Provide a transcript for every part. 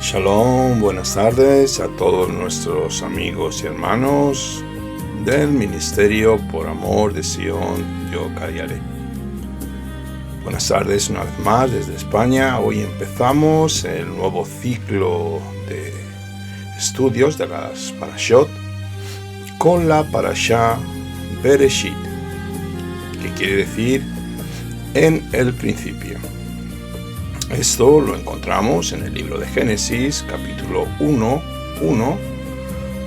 Shalom, buenas tardes a todos nuestros amigos y hermanos del Ministerio por Amor de Sion, yo Cariaré. Buenas tardes una vez más desde España. Hoy empezamos el nuevo ciclo de estudios de las Parashot con la Parashá Bereshit, que quiere decir en el principio. Esto lo encontramos en el libro de Génesis, capítulo 1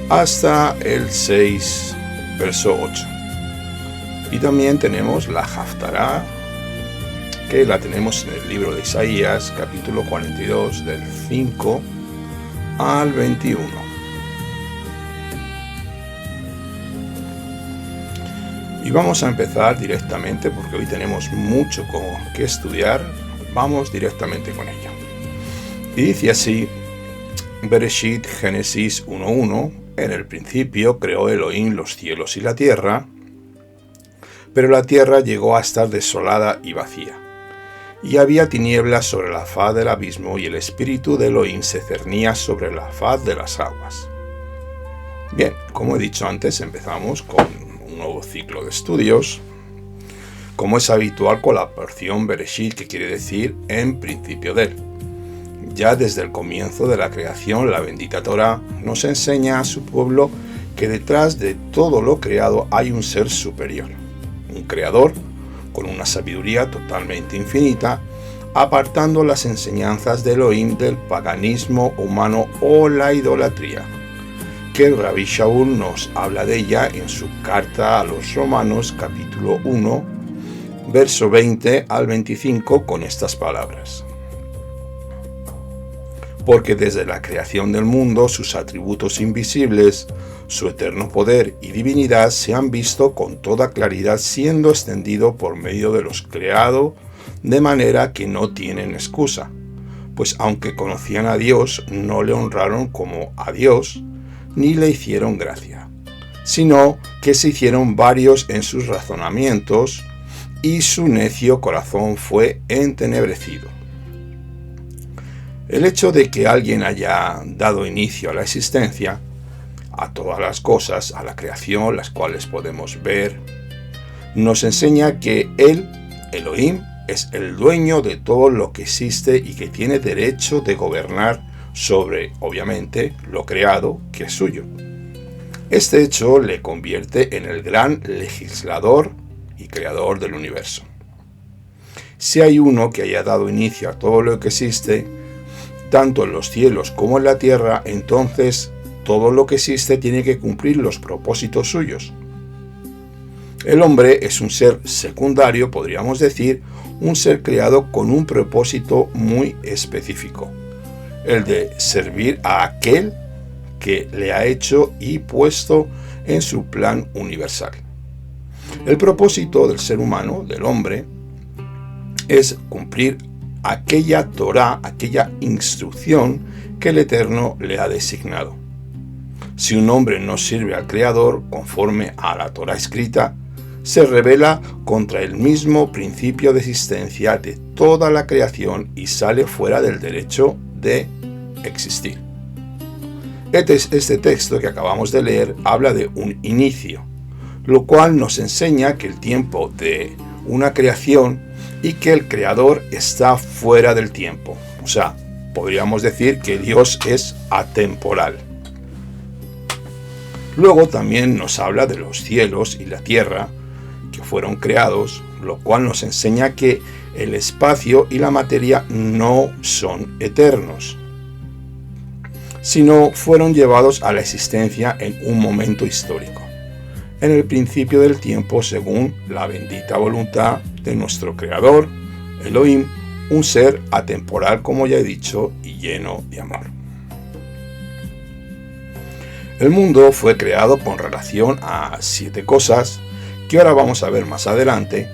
hasta el 6, verso 8. Y también tenemos la Haftará, que la tenemos en el libro de Isaías, capítulo 42, del 5 al 21. Y vamos a empezar directamente, porque hoy tenemos mucho que estudiar. Vamos directamente con ella. Y dice así, Bereshit, Génesis 1:1, en el principio creó Elohim los cielos y la tierra, pero la tierra llegó a estar desolada y vacía, y había tinieblas sobre la faz del abismo, y el espíritu de Elohim se cernía sobre la faz de las aguas. Bien, como he dicho antes, empezamos con un nuevo ciclo de estudios, como es habitual con la porción Bereshit, que quiere decir en principio de él. Ya desde el comienzo de la creación, la bendita Torá nos enseña a su pueblo que detrás de todo lo creado hay un ser superior, un creador con una sabiduría totalmente infinita, apartando las enseñanzas de Elohim del paganismo humano o la idolatría, que el Rabbi Shaul nos habla de ella en su carta a los Romanos, capítulo 1, verso 20 al 25, con estas palabras. Porque desde la creación del mundo sus atributos invisibles, su eterno poder y divinidad se han visto con toda claridad, siendo extendido por medio de los creados, de manera que no tienen excusa. Pues aunque conocían a Dios, no le honraron como a Dios, ni le hicieron gracia, sino que se hicieron varios en sus razonamientos, y su necio corazón fue entenebrecido. El hecho de que alguien haya dado inicio a la existencia, a todas las cosas, a la creación, las cuales podemos ver, nos enseña que él, Elohim, es el dueño de todo lo que existe y que tiene derecho de gobernar sobre, obviamente, lo creado que es suyo. Este hecho le convierte en el gran legislador y creador del universo. Si hay uno que haya dado inicio a todo lo que existe, tanto en los cielos como en la tierra, entonces todo lo que existe tiene que cumplir los propósitos suyos. El hombre es un ser secundario, podríamos decir, un ser creado con un propósito muy específico, el de servir a aquel que le ha hecho y puesto en su plan universal. El propósito del ser humano, del hombre, es cumplir aquella Torá, aquella instrucción que el Eterno le ha designado. Si un hombre no sirve al Creador conforme a la Torá escrita, se rebela contra el mismo principio de existencia de toda la creación y sale fuera del derecho de existir. Este texto que acabamos de leer habla de un inicio, lo cual nos enseña que el tiempo de una creación y que el creador está fuera del tiempo. O sea, podríamos decir que Dios es atemporal. Luego también nos habla de los cielos y la tierra que fueron creados, lo cual nos enseña que el espacio y la materia no son eternos, sino fueron llevados a la existencia en un momento histórico, en el principio del tiempo, según la bendita voluntad de nuestro Creador, Elohim, un ser atemporal, como ya he dicho, y lleno de amor. El mundo fue creado con relación a 7 cosas que ahora vamos a ver más adelante.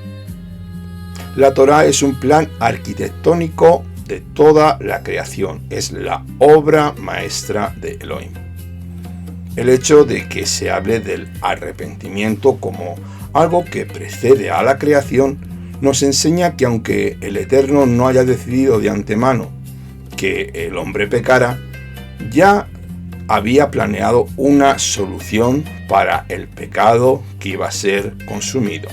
La Torá es un plan arquitectónico de toda la creación, es la obra maestra de Elohim. El hecho de que se hable del arrepentimiento como algo que precede a la creación nos enseña que aunque el Eterno no haya decidido de antemano que el hombre pecara, ya había planeado una solución para el pecado que iba a ser consumido.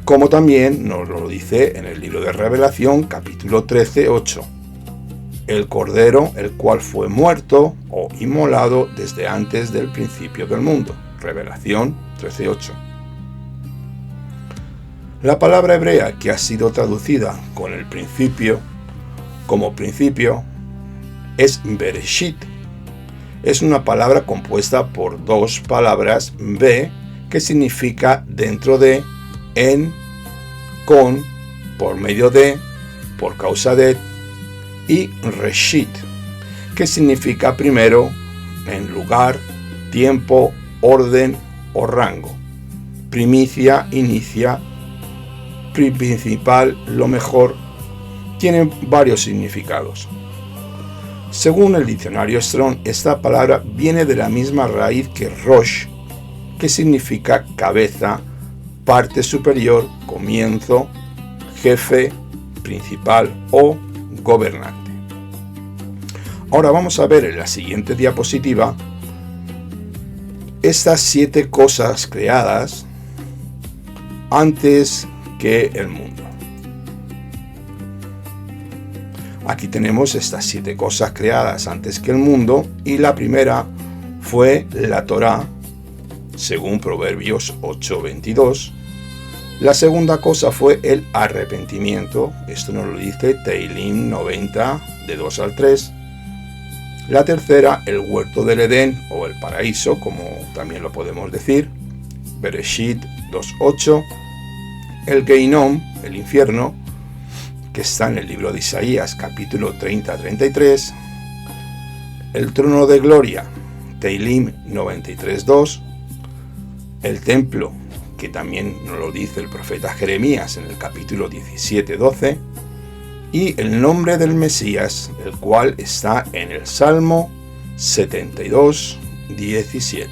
Como también nos lo dice en el libro de Revelación, capítulo 13, 8. El Cordero, el cual fue muerto o inmolado desde antes del principio del mundo. Revelación 13, 8. La palabra hebrea que ha sido traducida con el principio, como principio, es Bereshit. Es una palabra compuesta por dos palabras be, que significa dentro de, en, con, por medio de, por causa de, y reshit, que significa primero, en lugar, tiempo, orden o rango. Primicia, inicia, principal, lo mejor. Tienen varios significados. Según el diccionario Strong, esta palabra viene de la misma raíz que Rosh, que significa cabeza, parte superior, comienzo, jefe, principal o gobernante. Ahora vamos a ver en la siguiente diapositiva estas 7 cosas creadas antes que el mundo. Aquí tenemos estas 7 cosas creadas antes que el mundo, y la primera fue la Torá, según Proverbios 8:22. La segunda cosa fue el arrepentimiento, esto nos lo dice Teilim 90, de 2 al 3. La tercera, el huerto del Edén, o el paraíso, como también lo podemos decir, Bereshit 2:8. El Geinom, el infierno, que está en el libro de Isaías, capítulo 30-33, el trono de gloria, Teilim 93:2, el templo, que también nos lo dice el profeta Jeremías en el capítulo 17-12, y el nombre del Mesías, el cual está en el Salmo 72:17.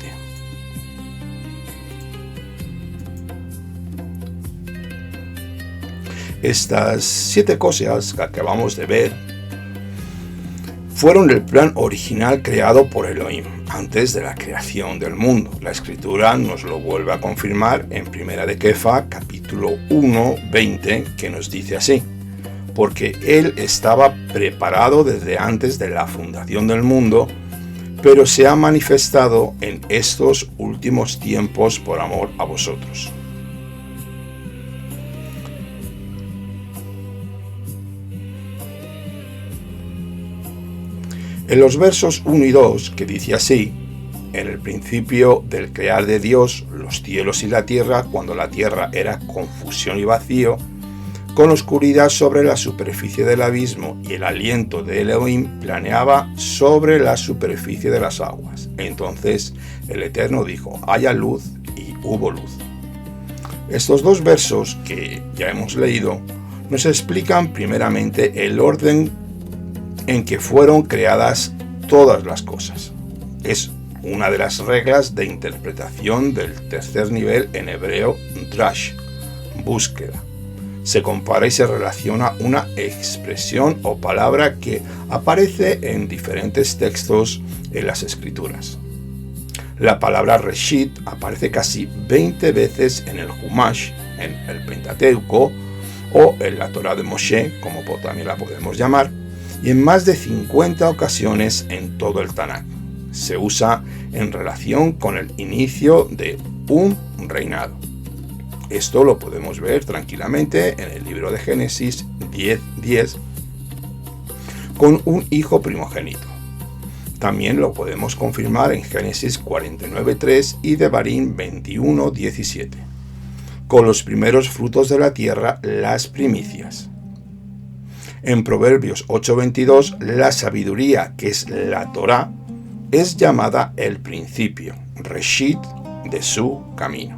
Estas 7 cosas que acabamos de ver fueron el plan original creado por Elohim antes de la creación del mundo. La Escritura nos lo vuelve a confirmar en Primera de Kefa, capítulo 1:20, que nos dice así: porque Él estaba preparado desde antes de la fundación del mundo, pero se ha manifestado en estos últimos tiempos por amor a vosotros. En los versos 1 y 2, que dice así: en el principio del crear de Dios los cielos y la tierra, cuando la tierra era confusión y vacío, con oscuridad sobre la superficie del abismo, y el aliento de Elohim planeaba sobre la superficie de las aguas. Entonces el Eterno dijo: haya luz, y hubo luz. Estos 2 versos que ya hemos leído nos explican primeramente el orden en que fueron creadas todas las cosas. Es una de las reglas de interpretación del tercer nivel en hebreo, drash, búsqueda. Se compara y se relaciona una expresión o palabra que aparece en diferentes textos en las Escrituras. La palabra Reshit aparece casi 20 veces en el Humash, en el Pentateuco o en la Torá de Moshe, como también la podemos llamar, y en más de 50 ocasiones en todo el Tanaj. Se usa en relación con el inicio de un reinado. Esto lo podemos ver tranquilamente en el libro de Génesis 10:10, con un hijo primogénito. También lo podemos confirmar en Génesis 49:3 y Devarim 21:17, con los primeros frutos de la tierra, las primicias. En Proverbios 8:22, la sabiduría, que es la Torá, es llamada el principio, Reshit, de su camino.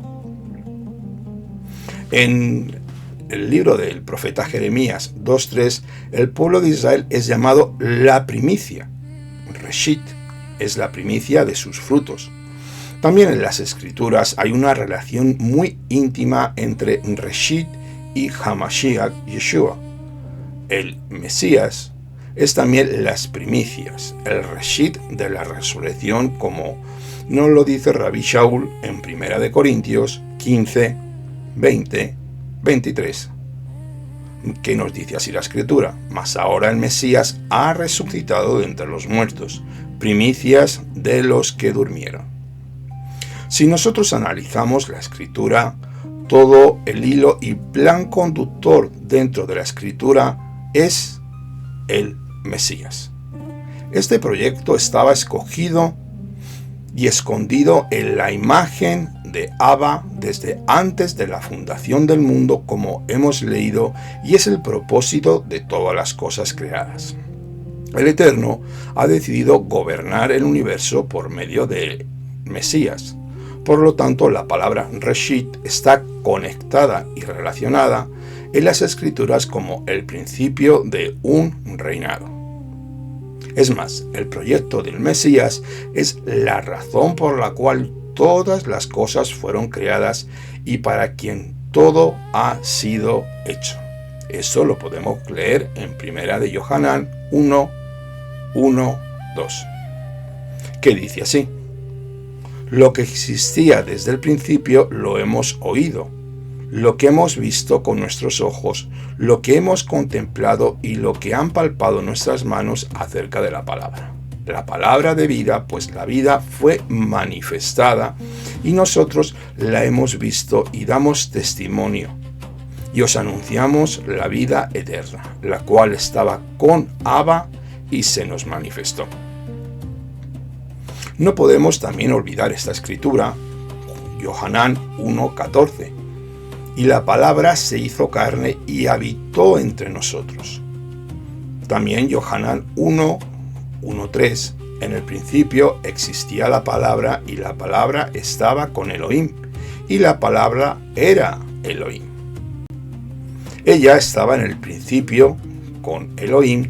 En el libro del profeta Jeremías 2:3, el pueblo de Israel es llamado la primicia, Reshit, es la primicia de sus frutos. También en las Escrituras hay una relación muy íntima entre Reshit y Hamashiach Yeshua, el Mesías, es también las primicias, el reshit de la resurrección, como nos lo dice Rabbi Shaul en 1 Corintios 15, 20, 23. ¿Qué nos dice así la Escritura? Mas ahora el Mesías ha resucitado de entre los muertos, primicias de los que durmieron. Si nosotros analizamos la Escritura, todo el hilo y plan conductor dentro de la Escritura es el Mesías. Este proyecto estaba escogido y escondido en la imagen de Abba desde antes de la fundación del mundo, como hemos leído, y es el propósito de todas las cosas creadas. El Eterno ha decidido gobernar el universo por medio de Mesías. Por lo tanto, la palabra Reshit está conectada y relacionada en las Escrituras como el principio de un reinado. Es más, el proyecto del Mesías es la razón por la cual todas las cosas fueron creadas y para quien todo ha sido hecho. Eso lo podemos leer en 1 de Yohanan 1, 1, 2, que dice así: lo que existía desde el principio lo hemos oído, lo que hemos visto con nuestros ojos, lo que hemos contemplado y lo que han palpado nuestras manos acerca de la palabra de vida, pues la vida fue manifestada y nosotros la hemos visto y damos testimonio. Y os anunciamos la vida eterna, la cual estaba con Abba y se nos manifestó. No podemos también olvidar esta escritura, Yohanan 1:14, y la palabra se hizo carne y habitó entre nosotros. También Yohanan 1:3, en el principio existía la palabra y la palabra estaba con Elohim y la palabra era Elohim. Ella estaba en el principio con Elohim,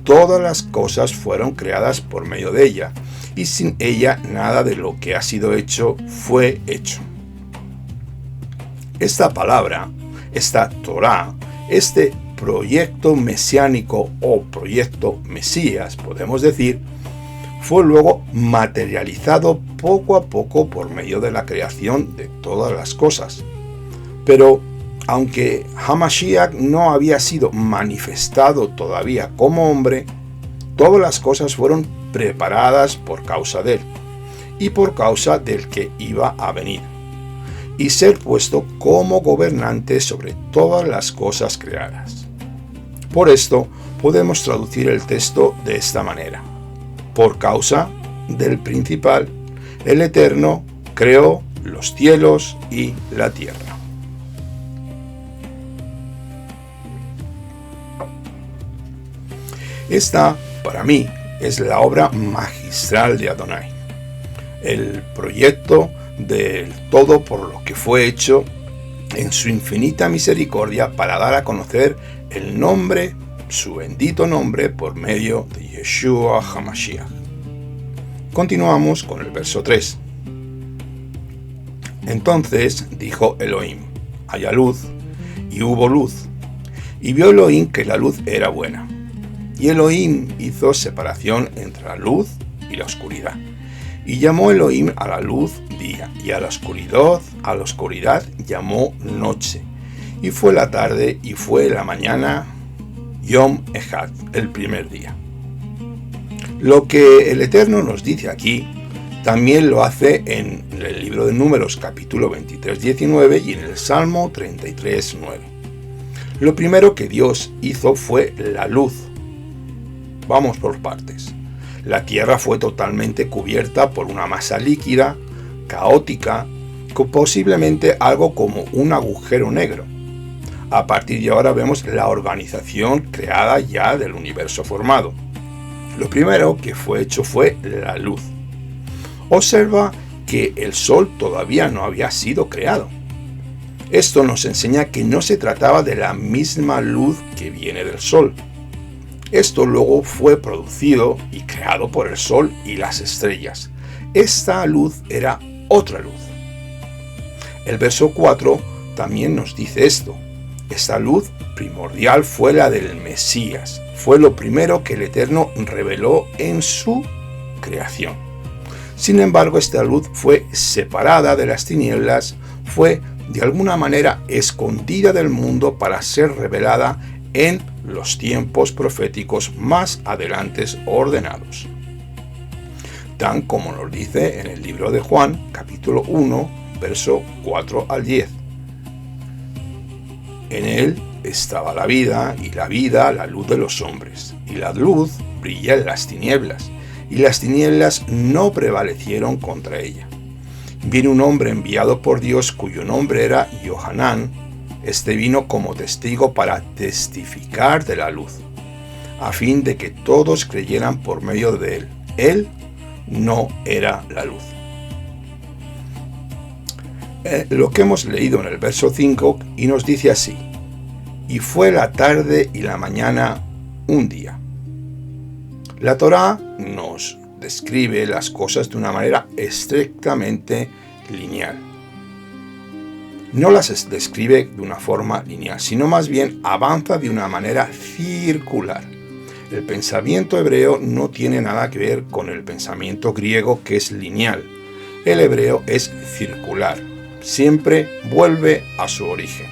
todas las cosas fueron creadas por medio de ella, y sin ella nada de lo que ha sido hecho fue hecho. Esta palabra, esta Torá, este proyecto mesiánico o proyecto Mesías, podemos decir, fue luego materializado poco a poco por medio de la creación de todas las cosas. Pero aunque Hamashiach no había sido manifestado todavía como hombre, todas las cosas fueron preparadas por causa de él y por causa del que iba a venir y ser puesto como gobernante sobre todas las cosas creadas. Por esto podemos traducir el texto de esta manera: por causa del principal, el Eterno creó los cielos y la tierra. Esta, para mí, es la obra magistral de Adonai, el proyecto del todo por lo que fue hecho en su infinita misericordia para dar a conocer el nombre, su bendito nombre, por medio de Yeshua HaMashiach. Continuamos con el verso 3. Entonces dijo Elohim: haya luz, y hubo luz. Y vio Elohim que la luz era buena. Y Elohim hizo separación entre la luz y la oscuridad. Y llamó Elohim a la luz día, y a la oscuridad llamó noche. Y fue la tarde y fue la mañana, Yom Echad, el primer día. Lo que el Eterno nos dice aquí, también lo hace en el libro de Números, capítulo 23, 19, y en el Salmo 33, 9. Lo primero que Dios hizo fue la luz. Vamos por partes. La tierra fue totalmente cubierta por una masa líquida, caótica, con posiblemente algo como un agujero negro. A partir de ahora vemos la organización creada ya del universo formado. Lo primero que fue hecho fue la luz. Observa que el sol todavía no había sido creado. Esto nos enseña que no se trataba de la misma luz que viene del sol. Esto luego fue producido y creado por el sol y las estrellas. Esta luz era otra luz. El verso 4 también nos dice esto: Esta luz primordial fue la del Mesías. Fue lo primero que el Eterno reveló en su creación. Sin embargo, esta luz fue separada de las tinieblas, fue de alguna manera escondida del mundo para ser revelada en los tiempos proféticos más adelante ordenados. Tan como nos dice en el libro de Juan, capítulo 1, verso 4 al 10. En él estaba la vida, y la vida la luz de los hombres, y la luz brilla en las tinieblas, y las tinieblas no prevalecieron contra ella. Viene un hombre enviado por Dios cuyo nombre era Johanán. Este vino como testigo para testificar de la luz, a fin de que todos creyeran por medio de él. Él no era la luz. Lo que hemos leído en el verso 5 y nos dice así: y fue la tarde y la mañana un día. La Torá nos describe las cosas de una manera estrictamente lineal. No las describe de una forma lineal, sino más bien avanza de una manera circular. El pensamiento hebreo no tiene nada que ver con el pensamiento griego, que es lineal. El hebreo es circular, siempre vuelve a su origen.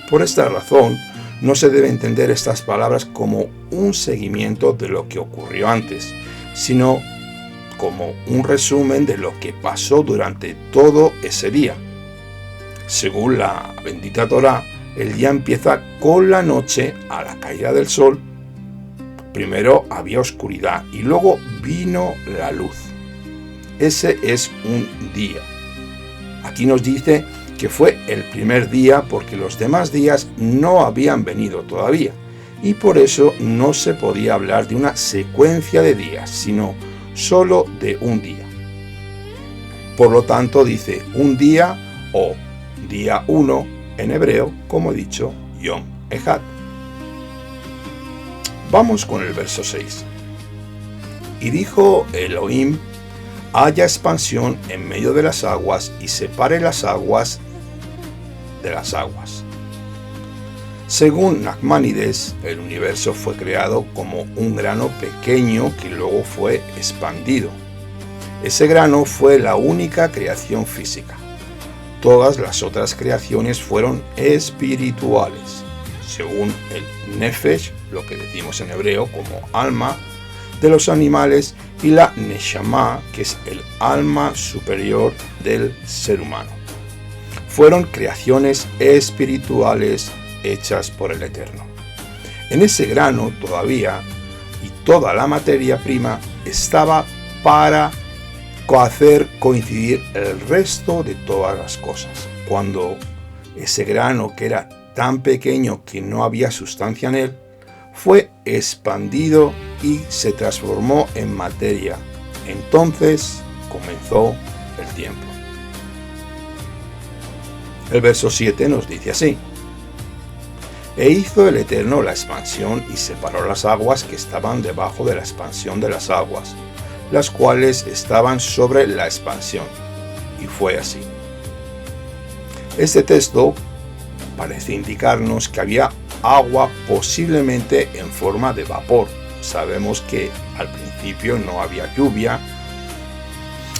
Por esta razón, no se debe entender estas palabras como un seguimiento de lo que ocurrió antes, sino como un resumen de lo que pasó durante todo ese día. Según la bendita Torá, el día empieza con la noche a la caída del sol. Primero había oscuridad y luego vino la luz. Ese es un día. Aquí nos dice que fue el primer día porque los demás días no habían venido todavía, y por eso no se podía hablar de una secuencia de días, sino solo de un día. Por lo tanto dice un día o día 1 en hebreo, como he dicho, Yom Echad. Vamos con el verso 6. Y dijo Elohim: haya expansión en medio de las aguas y separe las aguas de las aguas. Según Nachmanides, el universo fue creado como un grano pequeño que luego fue expandido. Ese grano fue la única creación física. Todas las otras creaciones fueron espirituales, según el Nefesh, lo que decimos en hebreo como alma, de los animales, y la Neshama, que es el alma superior del ser humano. Fueron creaciones espirituales hechas por el Eterno. En ese grano todavía, y toda la materia prima estaba para hacer coincidir el resto de todas las cosas. Cuando ese grano, que era tan pequeño que no había sustancia en él, fue expandido y se transformó en materia, entonces comenzó el tiempo. El verso 7 nos dice así: e hizo el Eterno la expansión y separó las aguas que estaban debajo de la expansión de las aguas, las cuales estaban sobre la expansión. Y fue así. Este texto parece indicarnos que había agua posiblemente en forma de vapor. Sabemos que al principio no había lluvia.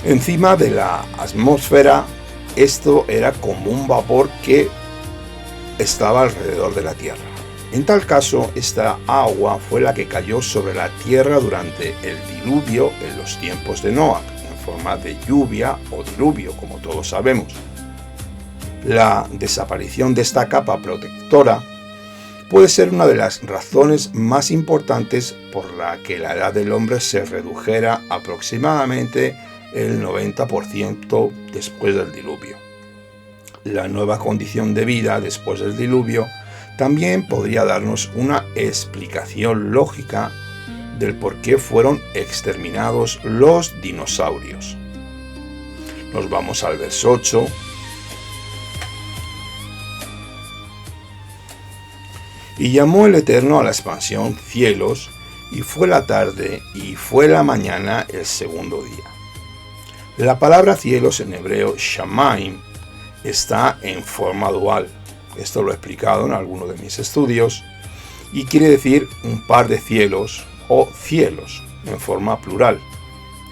Encima de la atmósfera, esto era como un vapor que estaba alrededor de la tierra. En tal caso, esta agua fue la que cayó sobre la tierra durante el diluvio en los tiempos de Noé, en forma de lluvia o diluvio, como todos sabemos. La desaparición de esta capa protectora puede ser una de las razones más importantes por la que la edad del hombre se redujera aproximadamente el 90% después del diluvio. La nueva condición de vida después del diluvio también podría darnos una explicación lógica del por qué fueron exterminados los dinosaurios. Nos vamos al verso 8. Y llamó el Eterno a la expansión cielos, y fue la tarde y fue la mañana el segundo día. La palabra cielos en hebreo, Shamaim, está en forma dual. Esto lo he explicado en alguno de mis estudios, y quiere decir un par de cielos o cielos en forma plural.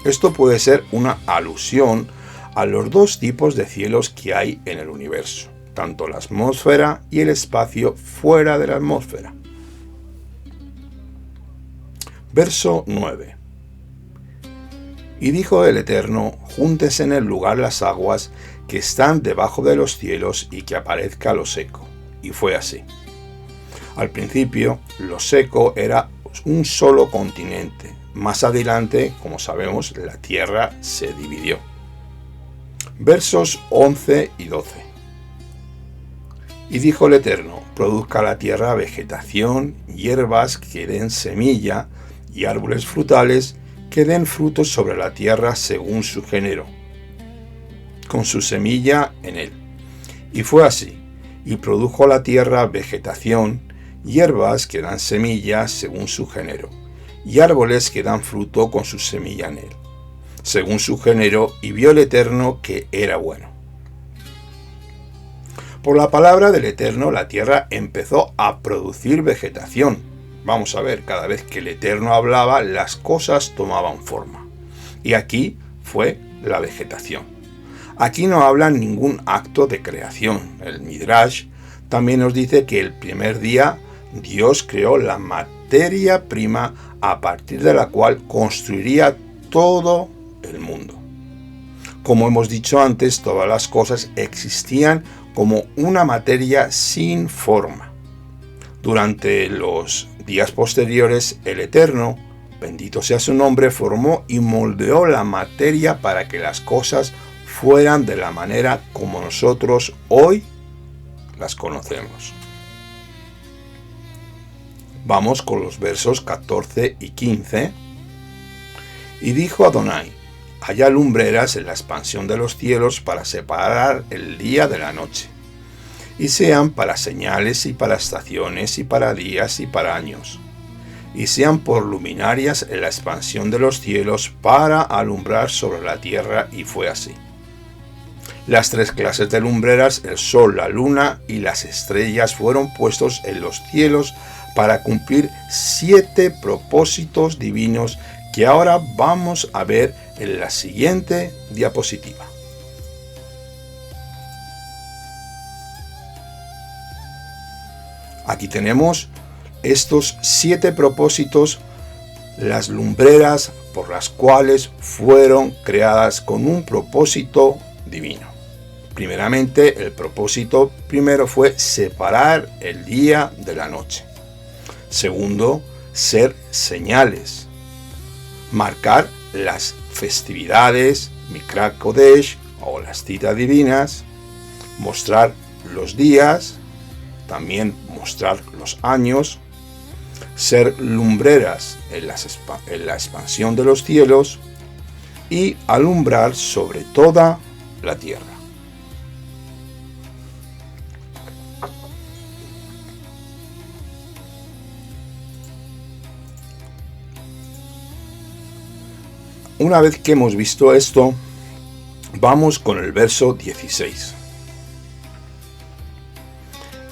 Esto puede ser una alusión a los dos tipos de cielos que hay en el universo, tanto la atmósfera y el espacio fuera de la atmósfera. Verso 9. Y dijo el Eterno: júntense en el lugar las aguas que están debajo de los cielos y que aparezca lo seco. Y fue así. Al principio, lo seco era un solo continente. Más adelante, como sabemos, la tierra se dividió. Versos 11 y 12. Y dijo el Eterno: produzca la tierra vegetación, hierbas que den semilla, y árboles frutales que den frutos sobre la tierra según su género, con su semilla en él. Y fue así, y produjo la tierra vegetación, hierbas que dan semilla según su género, y árboles que dan fruto con su semilla en él, según su género, y vio el Eterno que era bueno. Por la palabra del Eterno, la tierra empezó a producir vegetación. Vamos a ver, cada vez que el Eterno hablaba, las cosas tomaban forma. Y aquí fue la vegetación. Aquí no habla ningún acto de creación. El Midrash también nos dice que el primer día Dios creó la materia prima a partir de la cual construiría todo el mundo. Como hemos dicho antes, todas las cosas existían como una materia sin forma. Durante los días posteriores, el Eterno, bendito sea su nombre, formó y moldeó la materia para que las cosas fueran de la manera como nosotros hoy las conocemos. Vamos con los versos 14 y 15. Y dijo Adonai: haya lumbreras en la expansión de los cielos para separar el día de la noche, y sean para señales y para estaciones y para días y para años, y sean por luminarias en la expansión de los cielos para alumbrar sobre la tierra. Y fue así. Las tres clases de lumbreras, el sol, la luna y las estrellas, fueron puestos en los cielos para cumplir 7 propósitos divinos que ahora vamos a ver en la siguiente diapositiva. Aquí tenemos estos 7 propósitos, las lumbreras por las cuales fueron creadas con un propósito divino. Primeramente, el propósito primero fue separar el día de la noche. Segundo, ser señales. Marcar las festividades, Mikra Kodesh o las citas divinas. Mostrar los días. También mostrar los años. Ser lumbreras en la expansión de los cielos. Y alumbrar sobre toda la tierra. Una vez que hemos visto esto, vamos con el verso 16.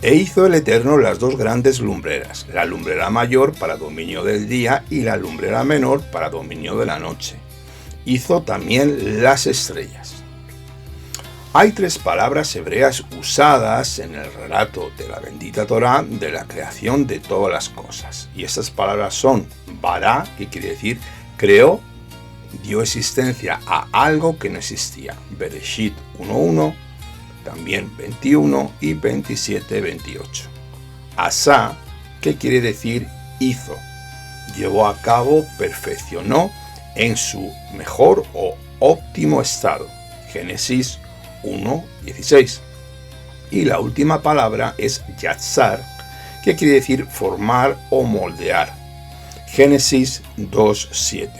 E hizo el Eterno las 2 grandes lumbreras, la lumbrera mayor para dominio del día y la lumbrera menor para dominio de la noche. Hizo también las estrellas. Hay 3 palabras hebreas usadas en el relato de la bendita Torá de la creación de todas las cosas. Y estas palabras son bara, que quiere decir creó, dio existencia a algo que no existía. Bereshit 1.1, también 21 y 27.28. Asá, que quiere decir hizo, llevó a cabo, perfeccionó en su mejor o óptimo estado. Génesis 1.16. Y la última palabra es yatzar, que quiere decir formar o moldear. Génesis 2.7.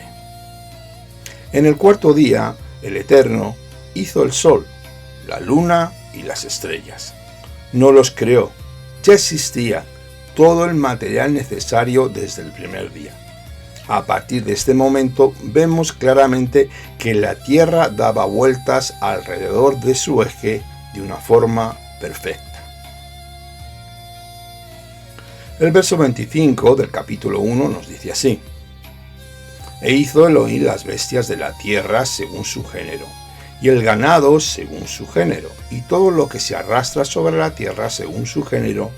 En el cuarto día, el Eterno hizo el sol, la luna y las estrellas. No los creó, ya existía todo el material necesario desde el primer día. A partir de este momento vemos claramente que la Tierra daba vueltas alrededor de su eje de una forma perfecta. El verso 25 del capítulo 1 nos dice así: E hizo Elohim las bestias de la tierra según su género, y el ganado según su género, y todo lo que se arrastra sobre la tierra según su género,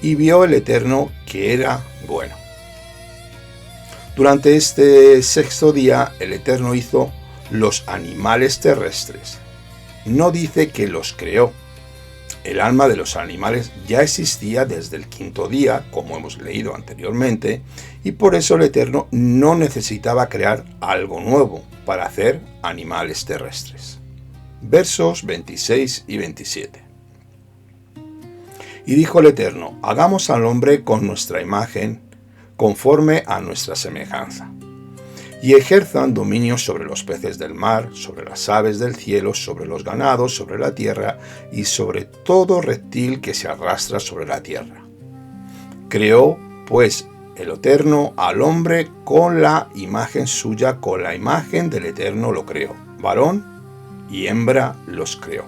y vio el Eterno que era bueno. Durante este sexto día, el Eterno hizo los animales terrestres. No dice que los creó. El alma de los animales ya existía desde el quinto día, como hemos leído anteriormente, y por eso el Eterno no necesitaba crear algo nuevo para hacer animales terrestres. Versos 26 y 27. Y dijo el Eterno: hagamos al hombre con nuestra imagen, conforme a nuestra semejanza, y ejerzan dominio sobre los peces del mar, sobre las aves del cielo, sobre los ganados, sobre la tierra, y sobre todo reptil que se arrastra sobre la tierra. Creó, pues, el Eterno al hombre con la imagen suya, con la imagen del Eterno lo creó. Varón y hembra los creó.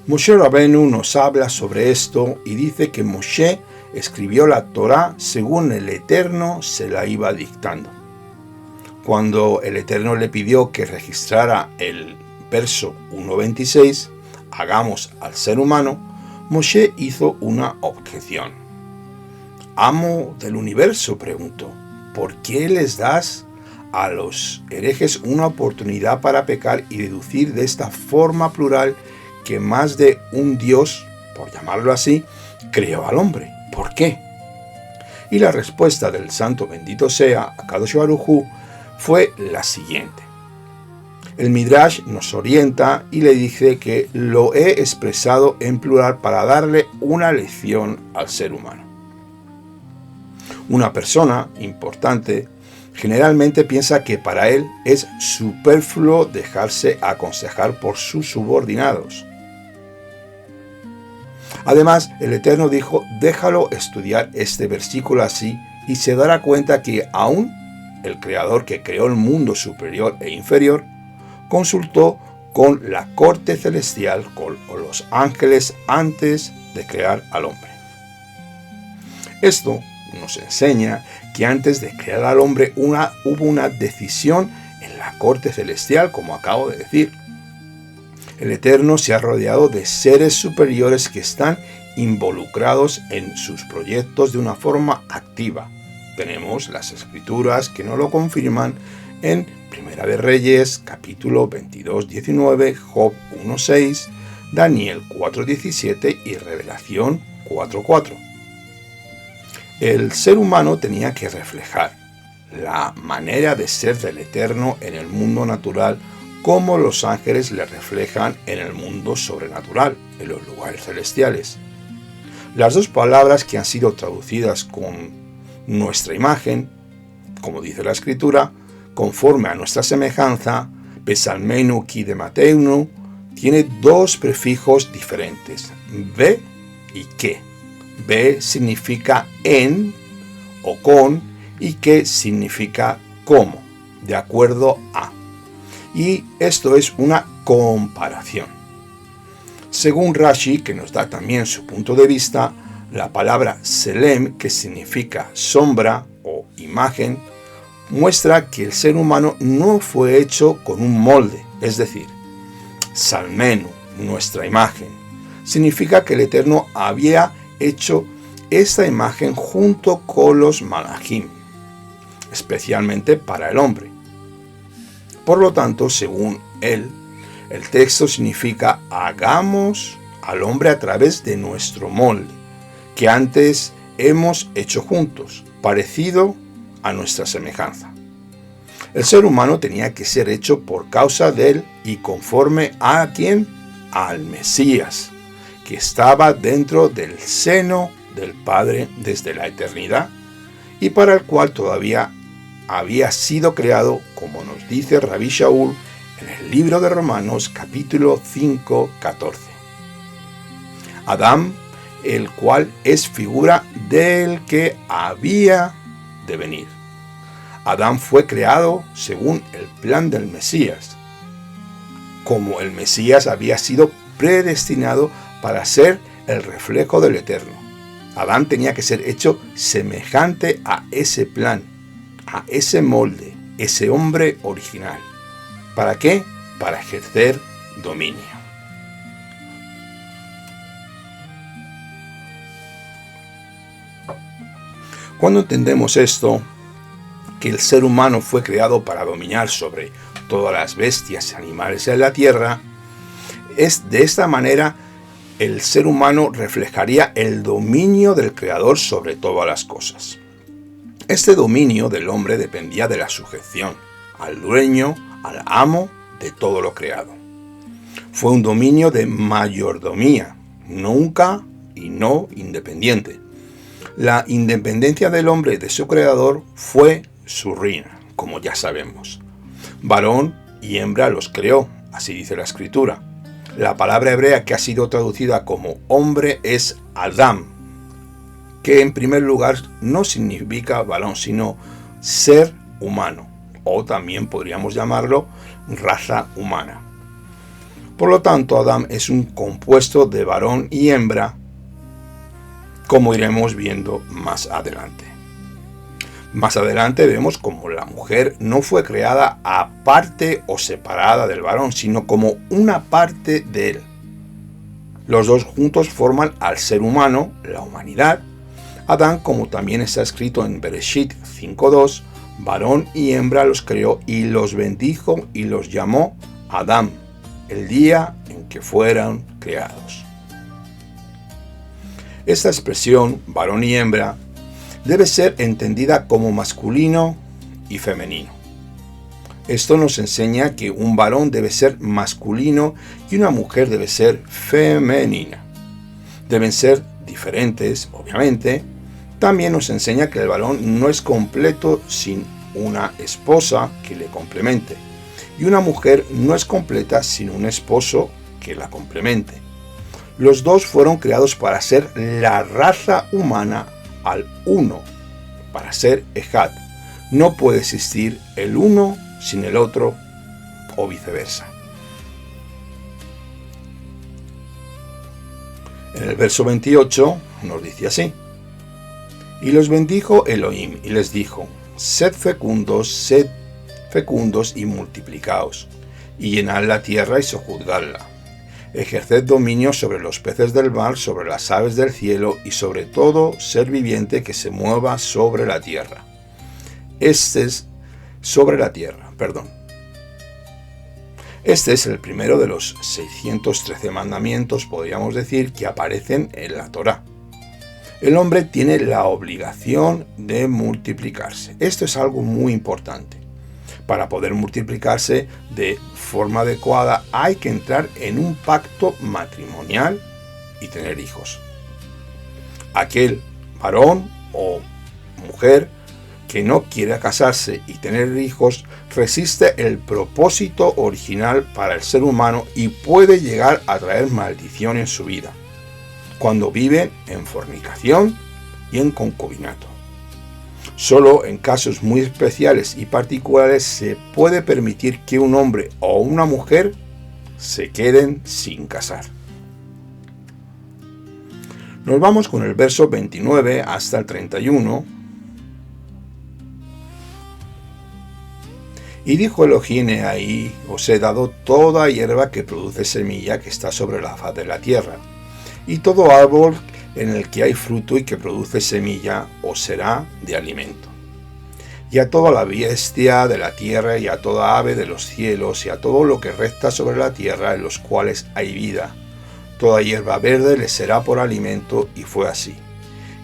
Moshe Rabenu nos habla sobre esto y dice que Moshe escribió la Torá según el Eterno se la iba dictando. Cuando el Eterno le pidió que registrara el verso 1.26, hagamos al ser humano, Moshe hizo una objeción. Amo del universo, preguntó, ¿por qué les das a los herejes una oportunidad para pecar y deducir de esta forma plural que más de un Dios, por llamarlo así, creó al hombre? ¿Por qué? Y la respuesta del santo bendito sea Akadosh Baruj Hu fue la siguiente. El Midrash nos orienta y le dice que lo he expresado en plural para darle una lección al ser humano. Una persona importante generalmente piensa que para él es superfluo dejarse aconsejar por sus subordinados. Además, el Eterno dijo: déjalo estudiar este versículo así y se dará cuenta que aún el Creador que creó el mundo superior e inferior consultó con la corte celestial, con los ángeles antes de crear al hombre. Esto nos enseña que antes de crear al hombre hubo una decisión en la corte celestial, como acabo de decir. El Eterno se ha rodeado de seres superiores que están involucrados en sus proyectos de una forma activa. Tenemos las escrituras que nos lo confirman en Primera de Reyes, capítulo 22-19, Job 1.6, Daniel 4.17 y Revelación 4.4. El ser humano tenía que reflejar la manera de ser del Eterno en el mundo natural, como los ángeles le reflejan en el mundo sobrenatural, en los lugares celestiales. Las dos palabras que han sido traducidas con nuestra imagen, como dice la escritura, conforme a nuestra semejanza, Besalmenu ki de Mateunu, tiene dos prefijos diferentes, be y que. Be significa en o con y que significa como, de acuerdo a. Y esto es una comparación. Según Rashi, que nos da también su punto de vista, la palabra Selem, que significa sombra o imagen, muestra que el ser humano no fue hecho con un molde, es decir, Salmenu, nuestra imagen, significa que el Eterno había hecho esta imagen junto con los malajim, especialmente para el hombre. Por lo tanto, según él, el texto significa: hagamos al hombre a través de nuestro molde, que antes hemos hecho juntos, parecido a nuestra semejanza. El ser humano tenía que ser hecho por causa de él y conforme a ¿quién? Al Mesías, que estaba dentro del seno del Padre desde la eternidad y para el cual todavía había sido creado, como nos dice Rabbi Shaul en el libro de Romanos capítulo 5, 14. Adán, el cual es figura del que había de venir. Adán fue creado según el plan del Mesías, como el Mesías había sido predestinado para ser el reflejo del Eterno. Adán tenía que ser hecho semejante a ese plan, a ese molde, ese hombre original. ¿Para qué? Para ejercer dominio. Cuando entendemos esto, que el ser humano fue creado para dominar sobre todas las bestias y animales de la tierra, es de esta manera el ser humano reflejaría el dominio del Creador sobre todas las cosas. Este dominio del hombre dependía de la sujeción al dueño, al amo de todo lo creado. Fue un dominio de mayordomía, nunca y no independiente. La independencia del hombre de su creador fue su ruina, como ya sabemos. Varón y hembra los creó, así dice la Escritura. La palabra hebrea que ha sido traducida como hombre es Adam, que en primer lugar no significa varón, sino ser humano, o también podríamos llamarlo raza humana. Por lo tanto, Adam es un compuesto de varón y hembra, como iremos viendo más adelante. Más adelante vemos como la mujer no fue creada aparte o separada del varón, sino como una parte de él. Los dos juntos forman al ser humano, la humanidad. Adán, como también está escrito en Bereshit 5:2, varón y hembra los creó y los bendijo y los llamó Adán, el día en que fueron creados. Esta expresión, varón y hembra, debe ser entendida como masculino y femenino. Esto nos enseña que un varón debe ser masculino y una mujer debe ser femenina. Deben ser diferentes, obviamente. También nos enseña que el varón no es completo sin una esposa que le complemente. Y una mujer no es completa sin un esposo que la complemente. Los dos fueron creados para ser la raza humana al uno, para ser Ejad. No puede existir el uno sin el otro o viceversa. En el verso 28 nos dice así: y los bendijo Elohim y les dijo: sed fecundos y multiplicaos, y llenad la tierra y sojuzgadla. Ejerced dominio sobre los peces del mar, sobre las aves del cielo y sobre todo ser viviente que se mueva sobre la tierra. Este es el primero de los 613 mandamientos, podríamos decir, que aparecen en la Torá. El hombre tiene la obligación de multiplicarse. Esto es algo muy importante. Para poder multiplicarse de forma adecuada hay que entrar en un pacto matrimonial y tener hijos. Aquel varón o mujer que no quiera casarse y tener hijos resiste el propósito original para el ser humano y puede llegar a traer maldición en su vida, cuando vive en fornicación y en concubinato. Solo en casos muy especiales y particulares se puede permitir que un hombre o una mujer se queden sin casar. Nos vamos con el verso 29 hasta el 31. Y dijo Elohim: he ahí os he dado toda hierba que produce semilla que está sobre la faz de la tierra, y todo árbol en el que hay fruto y que produce semilla os será de alimento. Y a toda la bestia de la tierra y a toda ave de los cielos y a todo lo que resta sobre la tierra en los cuales hay vida, toda hierba verde les será por alimento. Y fue así.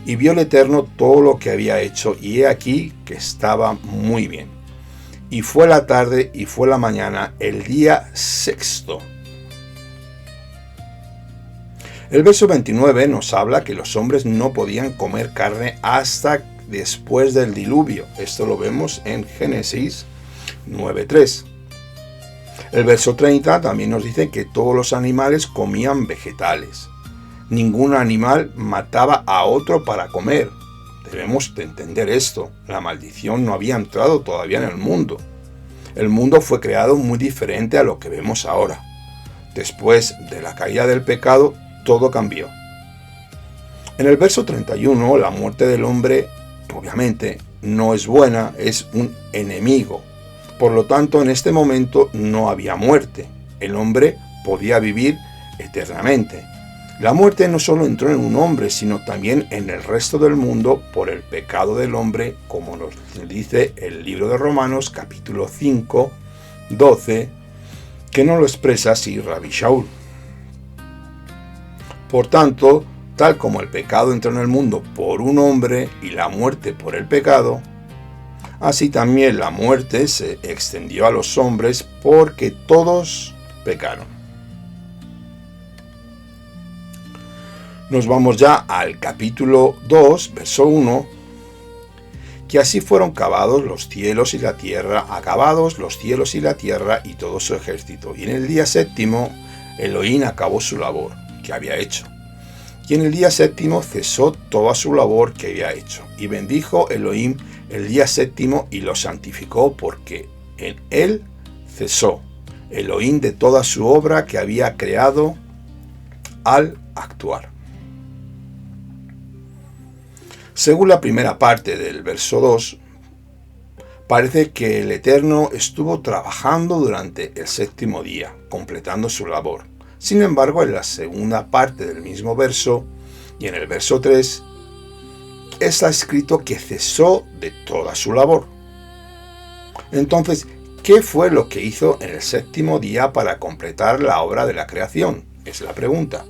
Y vio el Eterno todo lo que había hecho, y he aquí que estaba muy bien. Y fue la tarde y fue la mañana, el día sexto. El verso 29 nos habla que los hombres no podían comer carne hasta después del diluvio. Esto lo vemos en Génesis 9:3. El verso 30 también nos dice que todos los animales comían vegetales. Ningún animal mataba a otro para comer. Debemos de entender esto. La maldición no había entrado todavía en el mundo. El mundo fue creado muy diferente a lo que vemos ahora. Después de la caída del pecado, todo cambió. En el verso 31, la muerte del hombre, obviamente, no es buena, es un enemigo. Por lo tanto, en este momento no había muerte. El hombre podía vivir eternamente. La muerte no solo entró en un hombre, sino también en el resto del mundo por el pecado del hombre, como nos dice el libro de Romanos, capítulo 5, 12, que nos lo expresa así Rabbi Shaul. Por tanto, tal como el pecado entró en el mundo por un hombre y la muerte por el pecado, así también la muerte se extendió a los hombres porque todos pecaron. Nos vamos ya al capítulo 2, verso 1, que así fueron acabados los cielos y la tierra y todo su ejército. Y en el día séptimo, Elohim acabó su labor que había hecho. Y en el día séptimo cesó toda su labor que había hecho. Y bendijo Elohim el día séptimo y lo santificó, porque en él cesó Elohim de toda su obra que había creado al actuar. Según la primera parte del verso 2, parece que el Eterno estuvo trabajando durante el séptimo día, completando su labor. Sin embargo, en la segunda parte del mismo verso, y en el verso 3, está escrito que cesó de toda su labor. Entonces, ¿qué fue lo que hizo en el séptimo día para completar la obra de la creación? Es la pregunta.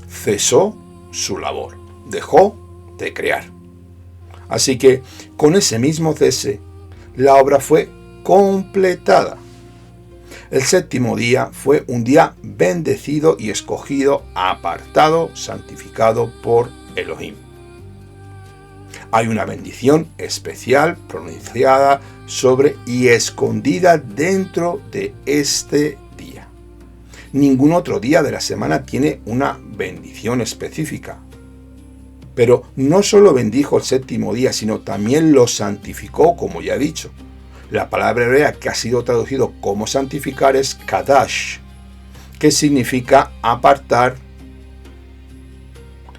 Cesó su labor, dejó de crear. Así que, con ese mismo cese, la obra fue completada. El séptimo día fue un día bendecido y escogido, apartado, santificado por Elohim. Hay una bendición especial pronunciada sobre y escondida dentro de este día. Ningún otro día de la semana tiene una bendición específica. Pero no solo bendijo el séptimo día, sino también lo santificó, como ya he dicho. La palabra hebrea que ha sido traducido como santificar es kadash, que significa apartar.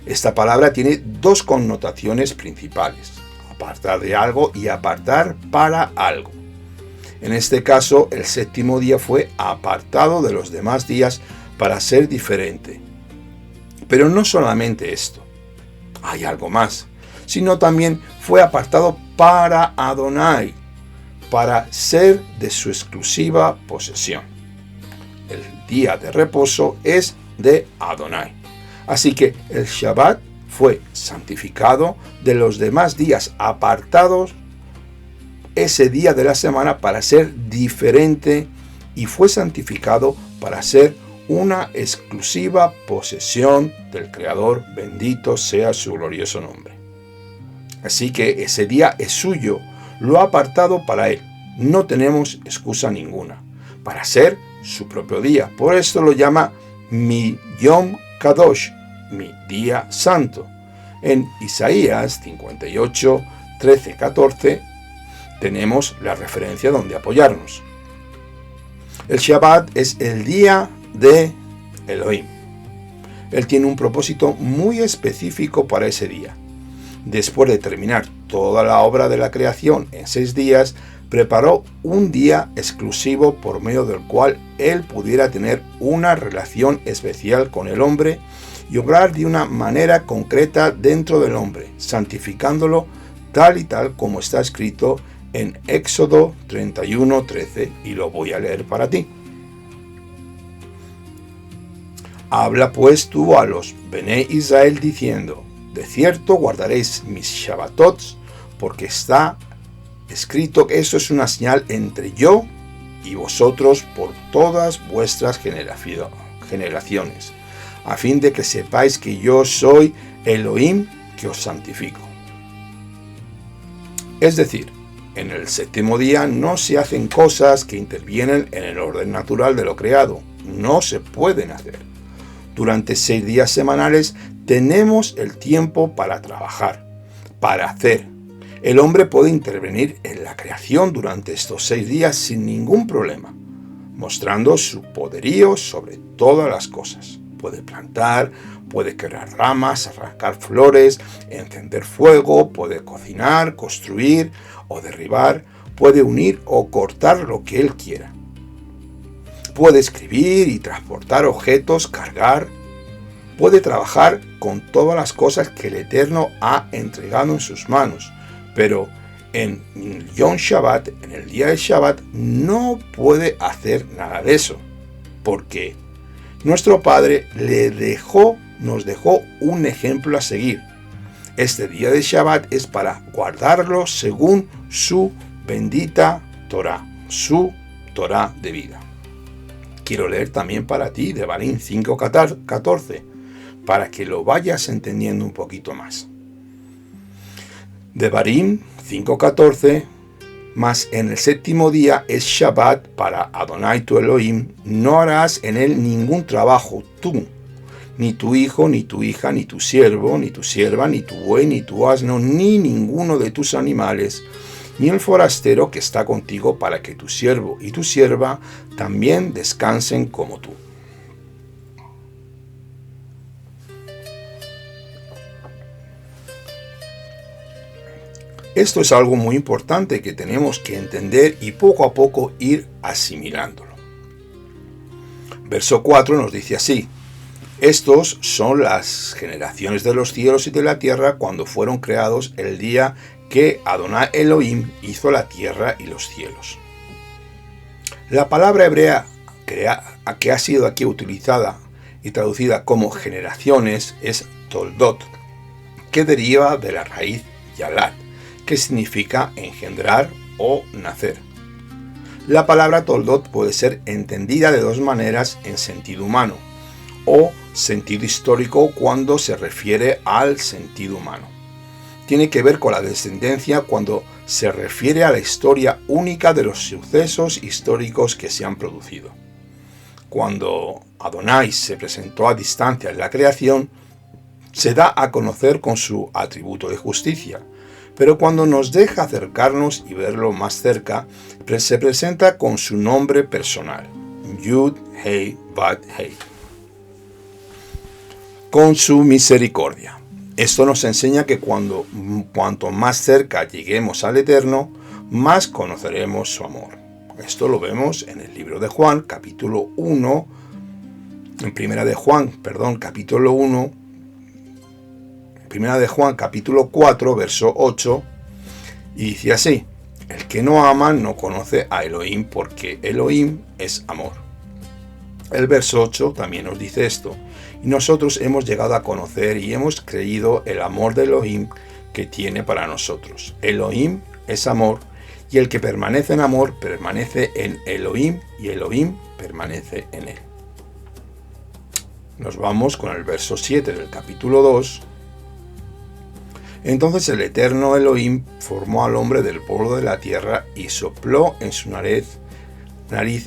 Esta palabra tiene dos connotaciones principales: apartar de algo y apartar para algo. En este caso, el séptimo día fue apartado de los demás días para ser diferente. Pero no solamente esto. Hay algo más, sino también fue apartado para Adonai, para ser de su exclusiva posesión. El día de reposo es de Adonai. Así que el Shabbat fue santificado de los demás días, apartados ese día de la semana para ser diferente, y fue santificado para ser una exclusiva posesión del Creador, bendito sea su glorioso nombre. Así que ese día es suyo, lo ha apartado para él. No tenemos excusa ninguna para ser su propio día. Por esto lo llama mi Yom Kadosh, mi día santo. En Isaías 58, 13, 14 tenemos la referencia donde apoyarnos. El Shabbat es el día de Elohim. Él tiene un propósito muy específico para ese día. Después de terminar toda la obra de la creación en 6 días, preparó un día exclusivo por medio del cual él pudiera tener una relación especial con el hombre y obrar de una manera concreta dentro del hombre, santificándolo tal y tal como está escrito en Éxodo 31:13, y lo voy a leer para ti. Habla pues tú a los Bené Israel diciendo: de cierto guardaréis mis Shabbatot, porque está escrito que eso es una señal entre yo y vosotros por todas vuestras generaciones, a fin de que sepáis que yo soy Elohim que os santifico. Es decir, en el séptimo día no se hacen cosas que intervienen en el orden natural de lo creado. No se pueden hacer. Durante 6 días semanales tenemos el tiempo para trabajar, para hacer. El hombre puede intervenir en la creación durante estos 6 días sin ningún problema, mostrando su poderío sobre todas las cosas. puede plantar, puede crear ramas, arrancar flores, encender fuego, puede cocinar, construir o derribar, puede unir o cortar lo que Él quiera. Puede escribir y transportar objetos, cargar, puede trabajar con todas las cosas que el Eterno ha entregado en sus manos, pero en Yom Shabbat, en el día del Shabbat, no puede hacer nada de eso, porque nuestro Padre nos dejó un ejemplo a seguir. Este día de Shabbat es para guardarlo según su bendita Torah, su Torah de vida. Quiero leer también para ti Devarim 5:14, para que lo vayas entendiendo un poquito más. Devarim 5:14, mas en el séptimo día es Shabbat para Adonai tu Elohim, no harás en él ningún trabajo tú, ni tu hijo, ni tu hija, ni tu siervo, ni tu sierva, ni tu buey, ni tu asno, ni ninguno de tus animales, ni el forastero que está contigo, para que tu siervo y tu sierva también descansen como tú. Esto es algo muy importante que tenemos que entender y poco a poco ir asimilándolo. Verso 4 nos dice así: estos son las generaciones de los cielos y de la tierra cuando fueron creados el día que Adonai Elohim hizo la tierra y los cielos. La palabra hebrea que ha sido aquí utilizada y traducida como generaciones es toldot, que deriva de la raíz yalat, que significa engendrar o nacer. La palabra toldot puede ser entendida de dos maneras en sentido humano o sentido histórico cuando se refiere al sentido humano. Tiene que ver con la descendencia cuando se refiere a la historia única de los sucesos históricos que se han producido. Cuando Adonai se presentó a distancia en la creación, se da a conocer con su atributo de justicia, pero cuando nos deja acercarnos y verlo más cerca, se presenta con su nombre personal, Yud, Hei, Vav, Hei, con su misericordia. Esto nos enseña que cuanto más cerca lleguemos al Eterno, más conoceremos su amor. Esto lo vemos en el libro de Juan, capítulo 1, en Primera de Juan, capítulo 1, Primera de Juan, capítulo 4, verso 8, y dice así: el que no ama no conoce a Elohim, porque Elohim es amor. El verso 8 también nos dice esto: y nosotros hemos llegado a conocer y hemos creído el amor de Elohim que tiene para nosotros. Elohim es amor, y el que permanece en amor permanece en Elohim, y Elohim permanece en él. Nos vamos con el verso 7 del capítulo 2. Entonces el eterno Elohim formó al hombre del polvo de la tierra y sopló en su nariz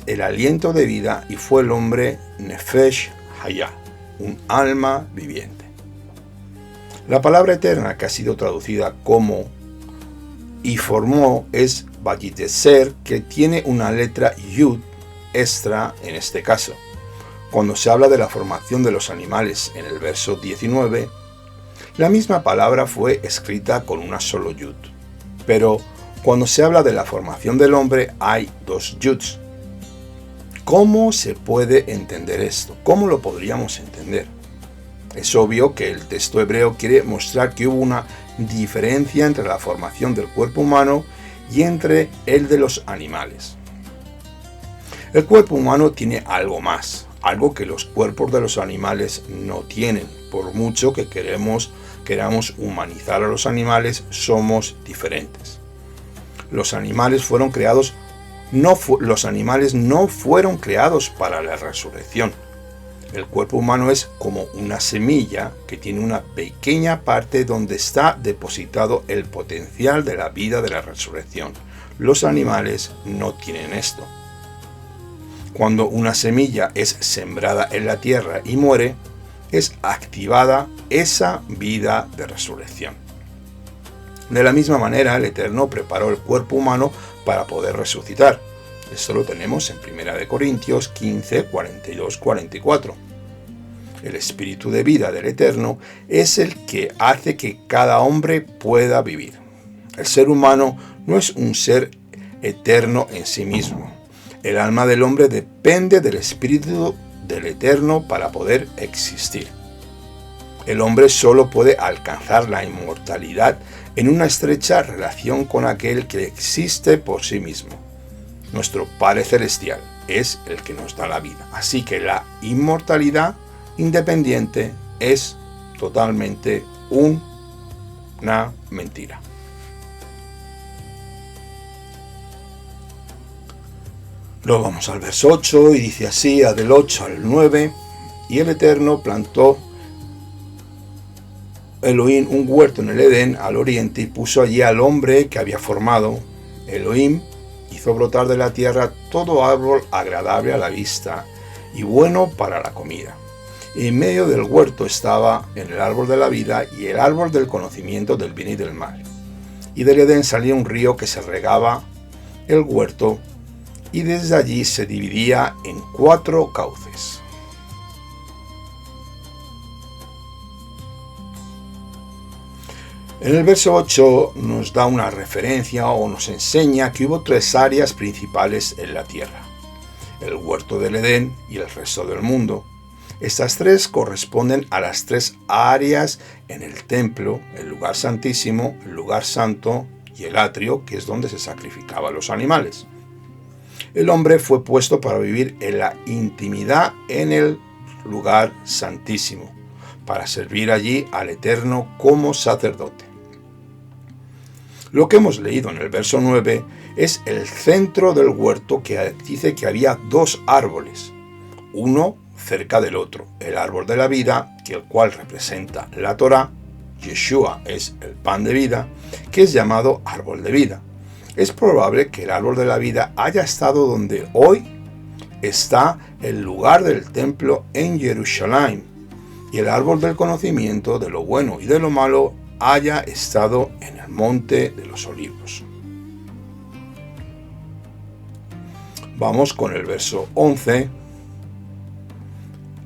el aliento de vida, y fue el hombre Nefesh Hayah, un alma viviente. La palabra eterna que ha sido traducida como y formó es Vayiteser, que tiene una letra Yud extra en este caso. Cuando se habla de la formación de los animales en el verso 19, la misma palabra fue escrita con una solo Yud. Pero cuando se habla de la formación del hombre hay dos Yuds. ¿Cómo se puede entender esto? ¿Cómo lo podríamos entender? Es obvio que el texto hebreo quiere mostrar que hubo una diferencia entre la formación del cuerpo humano y entre el de los animales. El cuerpo humano tiene algo más, algo que los cuerpos de los animales no tienen. Por mucho que queramos humanizar a los animales, somos diferentes. Los animales no fueron creados para la resurrección. El cuerpo humano es como una semilla que tiene una pequeña parte donde está depositado el potencial de la vida de la resurrección. Los animales no tienen esto. Cuando una semilla es sembrada en la tierra y muere, es activada esa vida de resurrección. De la misma manera, el Eterno preparó el cuerpo humano para poder resucitar. Esto lo tenemos en 1 Corintios 15, 42, 44. El espíritu de vida del Eterno es el que hace que cada hombre pueda vivir. El ser humano no es un ser eterno en sí mismo. El alma del hombre depende del espíritu del Eterno para poder existir. El hombre solo puede alcanzar la inmortalidad en una estrecha relación con aquel que existe por sí mismo. Nuestro Padre Celestial es el que nos da la vida. Así que la inmortalidad independiente es totalmente una mentira. Luego vamos al verso 8 y dice así, del 8 al 9, y el Eterno plantó Elohim un huerto en el Edén al oriente y puso allí al hombre que había formado. Elohim hizo brotar de la tierra todo árbol agradable a la vista y bueno para la comida. Y en medio del huerto estaba el árbol de la vida y el árbol del conocimiento del bien y del mal. Y del Edén salía un río que se regaba el huerto y desde allí se dividía en 4 cauces. En el verso 8 nos da una referencia o nos enseña que hubo 3 áreas principales en la tierra: el huerto del Edén y el resto del mundo. Estas 3 corresponden a las 3 áreas en el templo, el lugar santísimo, el lugar santo y el atrio, que es donde se sacrificaban los animales. El hombre fue puesto para vivir en la intimidad en el lugar santísimo, para servir allí al Eterno como sacerdote. Lo que hemos leído en el verso 9 es el centro del huerto, que dice que había 2 árboles, uno cerca del otro: el árbol de la vida, el cual representa la Torá. Yeshua es el pan de vida, que es llamado árbol de vida. Es probable que el árbol de la vida haya estado donde hoy está el lugar del templo en Jerusalén, y el árbol del conocimiento de lo bueno y de lo malo haya estado en el monte de los olivos. Vamos con el verso 11.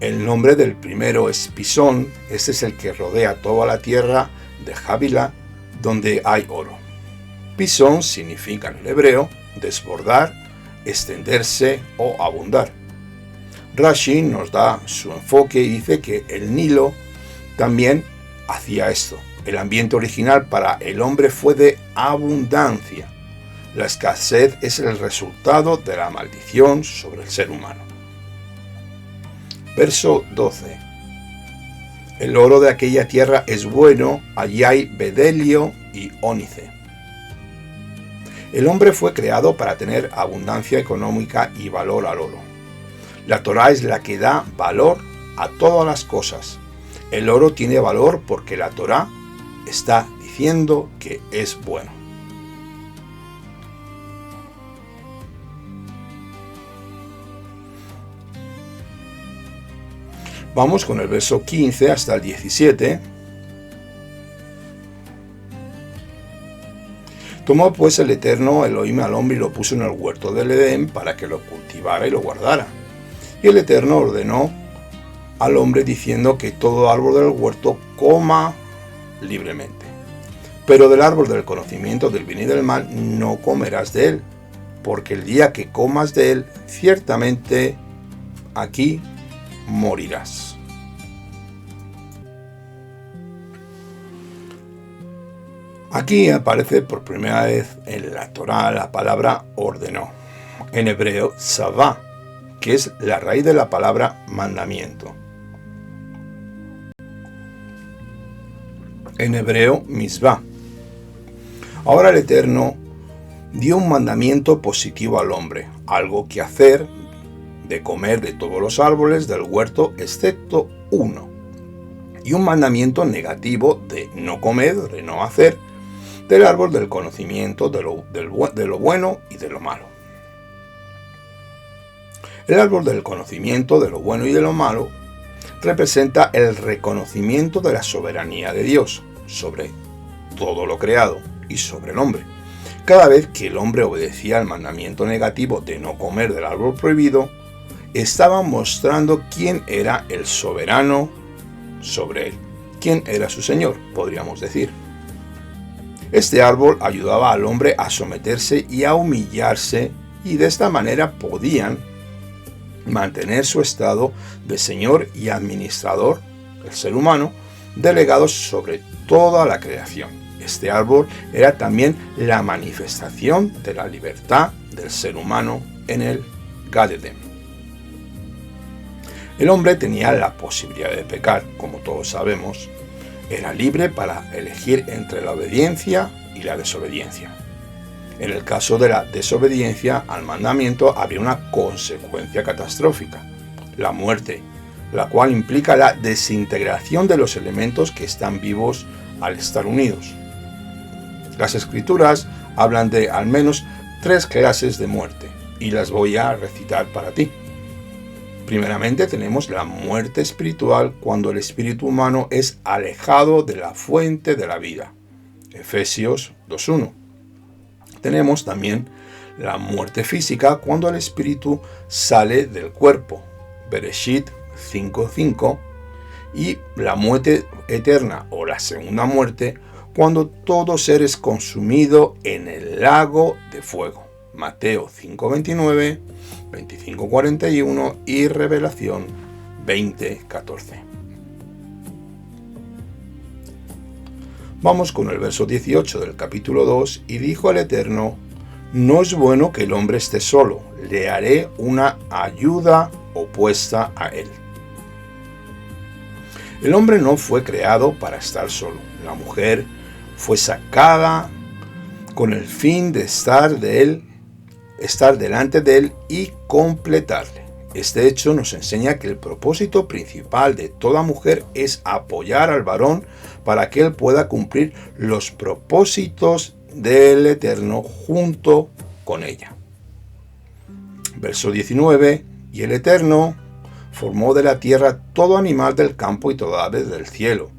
El nombre del primero es Pisón. Este es el que rodea toda la tierra de Havilá, donde hay oro. Pisón significa en el hebreo desbordar, extenderse o abundar. Rashi nos da su enfoque y dice que el Nilo también hacía esto. El ambiente original para el hombre fue de abundancia. La escasez es el resultado de la maldición sobre el ser humano. Verso 12. El oro de aquella tierra es bueno, allí hay bedelio y ónice. El hombre fue creado para tener abundancia económica y valor al oro. La Torá es la que da valor a todas las cosas. El oro tiene valor porque la Torá está diciendo que es bueno. Vamos con el verso 15 hasta el 17. Tomó pues el Eterno Elohim al hombre y lo puso en el huerto del Edén para que lo cultivara y lo guardara. Y el Eterno ordenó al hombre diciendo que todo árbol del huerto coma libremente. Pero del árbol del conocimiento del bien y del mal no comerás de él, porque el día que comas de él, ciertamente aquí morirás. Aquí aparece por primera vez en la Torá la palabra ordenó, en hebreo tzavá, que es la raíz de la palabra mandamiento. En hebreo misvá. Ahora el Eterno dio un mandamiento positivo al hombre, algo que hacer, de comer de todos los árboles del huerto excepto uno, y un mandamiento negativo de no comer, de no hacer, del árbol del conocimiento de lo bueno y de lo malo. El árbol del conocimiento de lo bueno y de lo malo representa el reconocimiento de la soberanía de Dios sobre todo lo creado y sobre el hombre. Cada vez que el hombre obedecía al mandamiento negativo de no comer del árbol prohibido, estaban mostrando quién era el soberano sobre él, quién era su señor, podríamos decir. Este árbol ayudaba al hombre a someterse y a humillarse, y de esta manera podían mantener su estado de señor y administrador, el ser humano, delegados sobre toda la creación. Este árbol era también la manifestación de la libertad del ser humano en el Gan Eden. El hombre tenía la posibilidad de pecar, como todos sabemos. Era libre para elegir entre la obediencia y la desobediencia. En el caso de la desobediencia al mandamiento había una consecuencia catastrófica, la muerte, la cual implica la desintegración de los elementos que están vivos al estar unidos. Las Escrituras hablan de al menos 3 clases de muerte, y las voy a recitar para ti. Primeramente tenemos la muerte espiritual cuando el espíritu humano es alejado de la fuente de la vida. Efesios 2:1. Tenemos también la muerte física cuando el espíritu sale del cuerpo. Bereshit 5:5. Y la muerte eterna o la segunda muerte cuando todo ser es consumido en el lago de fuego. Mateo 5:29, 25:41 y Revelación 20:14. Vamos con el verso 18 del capítulo 2, y dijo el Eterno: no es bueno que el hombre esté solo, le haré una ayuda opuesta a él. El hombre no fue creado para estar solo. La mujer fue sacada con el fin de estar delante de él y completarle. Este hecho nos enseña que el propósito principal de toda mujer es apoyar al varón para que él pueda cumplir los propósitos del Eterno junto con ella. Verso 19. Y el Eterno formó de la tierra todo animal del campo y toda ave del cielo,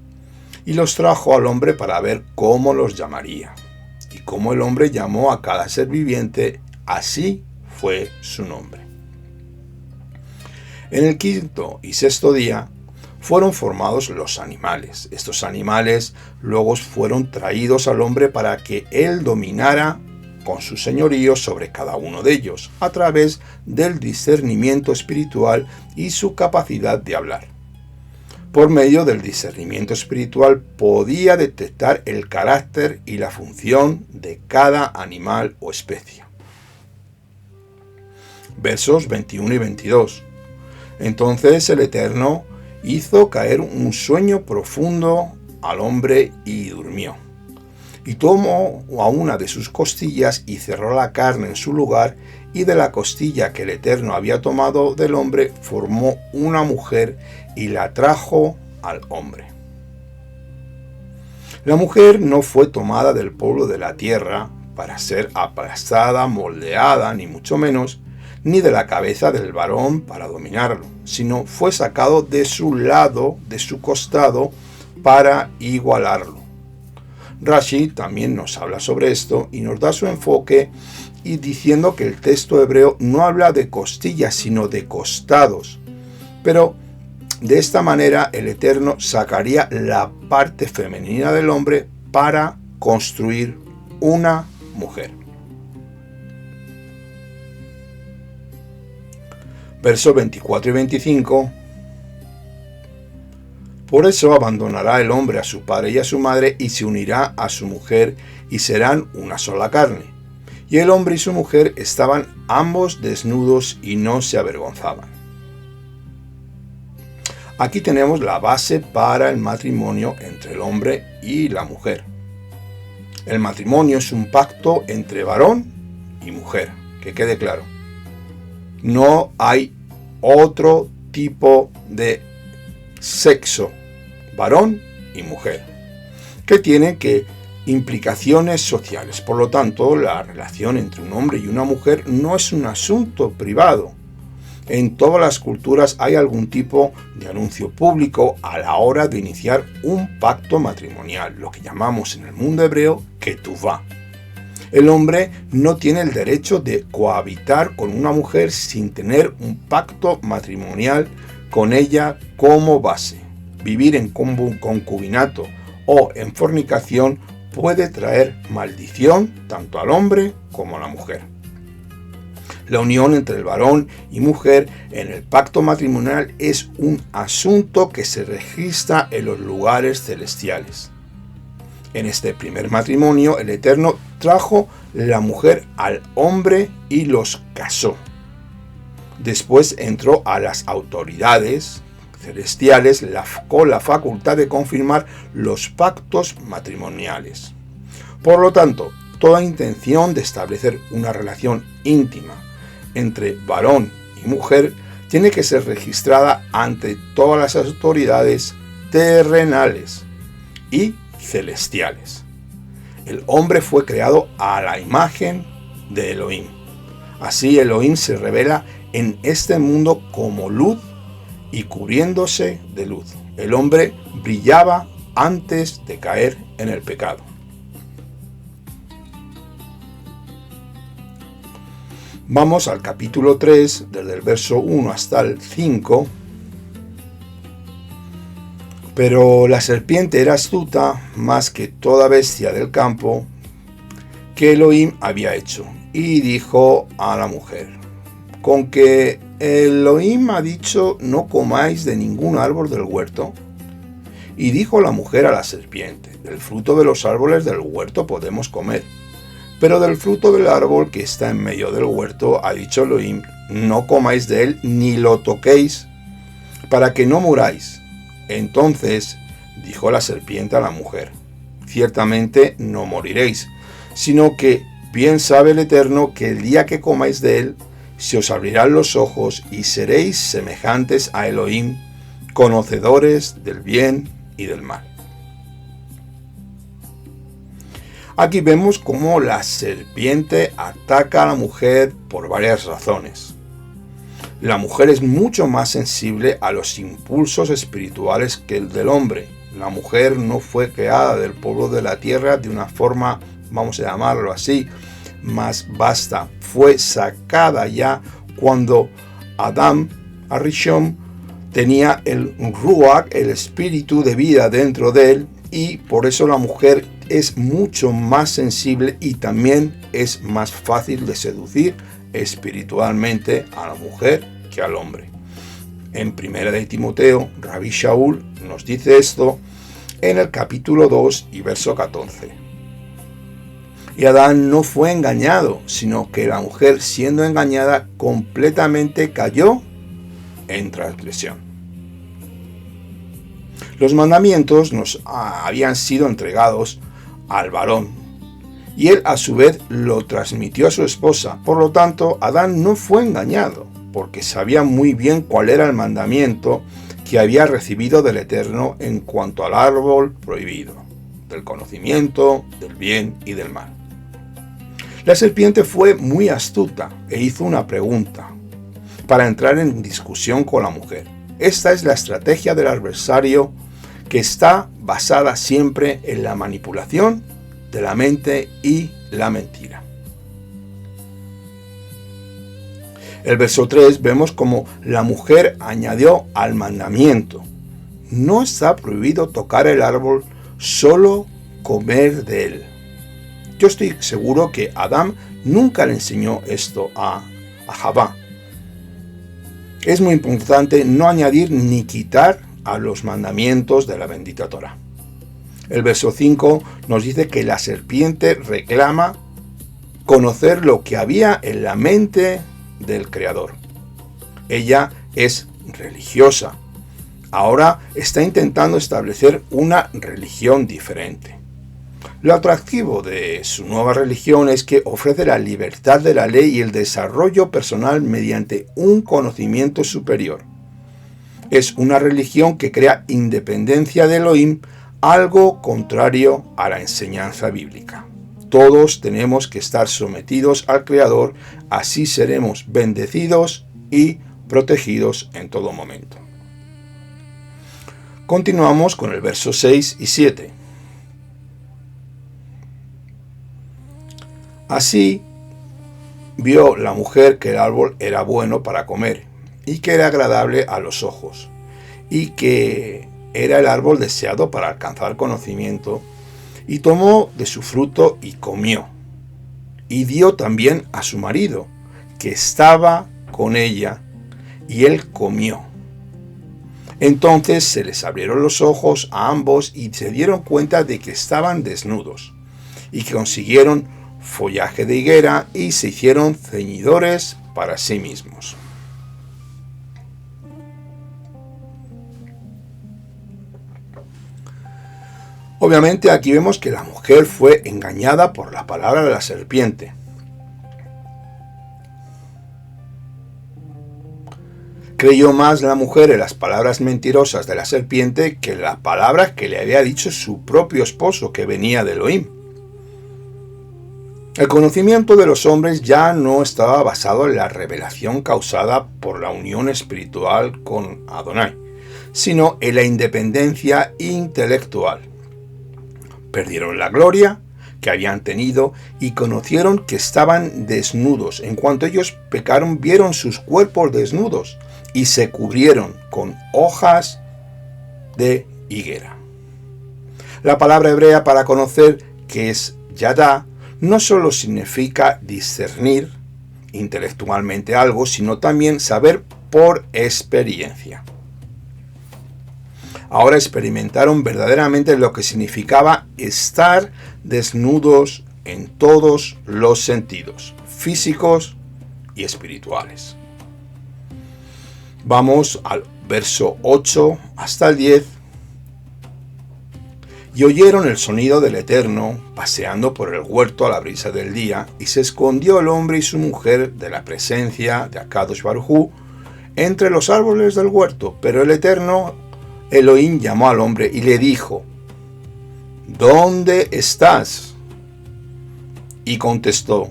y los trajo al hombre para ver cómo los llamaría. Y como el hombre llamó a cada ser viviente, así fue su nombre. En el 5º y 6º día fueron formados los animales. Estos animales luego fueron traídos al hombre para que él dominara con su señorío sobre cada uno de ellos, a través del discernimiento espiritual y su capacidad de hablar. Por medio del discernimiento espiritual podía detectar el carácter y la función de cada animal o especie. Versos 21 y 22. Entonces el Eterno hizo caer un sueño profundo al hombre y durmió. Y tomó a una de sus costillas y cerró la carne en su lugar, y de la costilla que el Eterno había tomado del hombre formó una mujer y la trajo al hombre. La mujer no fue tomada del polvo de la tierra para ser aplastada, moldeada, ni mucho menos, ni de la cabeza del varón para dominarlo, sino fue sacado de su lado, de su costado, para igualarlo. Rashi también nos habla sobre esto y nos da su enfoque, y diciendo que el texto hebreo no habla de costillas, sino de costados. Pero de esta manera el Eterno sacaría la parte femenina del hombre para construir una mujer. Versos 24 y 25. Por eso abandonará el hombre a su padre y a su madre, y se unirá a su mujer, y serán una sola carne. Y el hombre y su mujer estaban ambos desnudos y no se avergonzaban. Aquí tenemos la base para el matrimonio entre el hombre y la mujer. El matrimonio es un pacto entre varón y mujer, que quede claro. No hay otro tipo de sexo, varón y mujer, que tiene implicaciones sociales. Por lo tanto, la relación entre un hombre y una mujer no es un asunto privado. En todas las culturas hay algún tipo de anuncio público a la hora de iniciar un pacto matrimonial, lo que llamamos en el mundo hebreo ketuvá. El hombre no tiene el derecho de cohabitar con una mujer sin tener un pacto matrimonial con ella como base. Vivir en concubinato o en fornicación puede traer maldición tanto al hombre como a la mujer. La unión entre el varón y mujer en el pacto matrimonial es un asunto que se registra en los lugares celestiales. En este primer matrimonio, el Eterno trajo la mujer al hombre y los casó. Después entró a las autoridades celestiales con la facultad de confirmar los pactos matrimoniales. Por lo tanto, toda intención de establecer una relación íntima entre varón y mujer tiene que ser registrada ante todas las autoridades terrenales y celestiales. El hombre fue creado a la imagen de Elohim. Así Elohim se revela en este mundo como luz y cubriéndose de luz. El hombre brillaba antes de caer en el pecado. Vamos al capítulo 3, desde el verso 1 hasta el 5. Pero la serpiente era astuta más que toda bestia del campo que Elohim había hecho, y dijo a la mujer: ¿con que Elohim ha dicho no comáis de ningún árbol del huerto? Y dijo la mujer a la serpiente: del fruto de los árboles del huerto podemos comer, pero del fruto del árbol que está en medio del huerto ha dicho Elohim: no comáis de él ni lo toquéis, para que no muráis. Entonces dijo la serpiente a la mujer: ciertamente no moriréis, sino que bien sabe el Eterno que el día que comáis de él, se os abrirán los ojos y seréis semejantes a Elohim, conocedores del bien y del mal. Aquí vemos cómo la serpiente ataca a la mujer por varias razones. La mujer es mucho más sensible a los impulsos espirituales que el del hombre. La mujer no fue creada del polvo de la tierra de una forma, vamos a llamarlo así, más vasta. Fue sacada ya cuando Adán, Arishon, tenía el Ruach, el espíritu de vida dentro de él, y por eso la mujer es mucho más sensible y también es más fácil de seducir espiritualmente a la mujer que al hombre. En 1 de Timoteo, Rabbi Shaul nos dice esto en el capítulo 2 y verso 14. Y Adán no fue engañado, sino que la mujer, siendo engañada, completamente cayó en transgresión. Los mandamientos nos habían sido entregados al varón, y él a su vez lo transmitió a su esposa. Por lo tanto, Adán no fue engañado, porque sabía muy bien cuál era el mandamiento que había recibido del Eterno en cuanto al árbol prohibido, del conocimiento del bien y del mal. La serpiente fue muy astuta e hizo una pregunta para entrar en discusión con la mujer. Esta es la estrategia del adversario, que está basada siempre en la manipulación de la mente y la mentira. El verso 3 vemos como la mujer añadió al mandamiento: no está prohibido tocar el árbol, solo comer de él. Yo estoy seguro que Adán nunca le enseñó esto a Javá. Es muy importante no añadir ni quitar a los mandamientos de la bendita Torá. El verso 5 nos dice que la serpiente reclama conocer lo que había en la mente del Creador. Ella es religiosa. Ahora está intentando establecer una religión diferente. Lo atractivo de su nueva religión es que ofrece la libertad de la ley y el desarrollo personal mediante un conocimiento superior. Es una religión que crea independencia de Elohim, algo contrario a la enseñanza bíblica. Todos tenemos que estar sometidos al Creador, así seremos bendecidos y protegidos en todo momento. Continuamos con el verso 6 y 7. Así vio la mujer que el árbol era bueno para comer, y que era agradable a los ojos, y que era el árbol deseado para alcanzar conocimiento, y tomó de su fruto y comió, y dio también a su marido, que estaba con ella, y él comió. Entonces se les abrieron los ojos a ambos y se dieron cuenta de que estaban desnudos, y que consiguieron follaje de higuera y se hicieron ceñidores para sí mismos. Obviamente aquí vemos que la mujer fue engañada por la palabra de la serpiente. Creyó más la mujer en las palabras mentirosas de la serpiente que en las palabras que le había dicho su propio esposo, que venía de Elohim. El conocimiento de los hombres ya no estaba basado en la revelación causada por la unión espiritual con Adonai, sino en la independencia intelectual. Perdieron la gloria que habían tenido y conocieron que estaban desnudos. En cuanto ellos pecaron, vieron sus cuerpos desnudos y se cubrieron con hojas de higuera. La palabra hebrea para conocer, que es yadá, no solo significa discernir intelectualmente algo, sino también saber por experiencia. Ahora experimentaron verdaderamente lo que significaba estar desnudos en todos los sentidos, físicos y espirituales. Vamos al verso 8 hasta el 10. Y oyeron el sonido del Eterno paseando por el huerto a la brisa del día, y se escondió el hombre y su mujer de la presencia de Akadosh Baruj Hu entre los árboles del huerto. Pero el Eterno Elohim llamó al hombre y le dijo: ¿Dónde estás? Y contestó: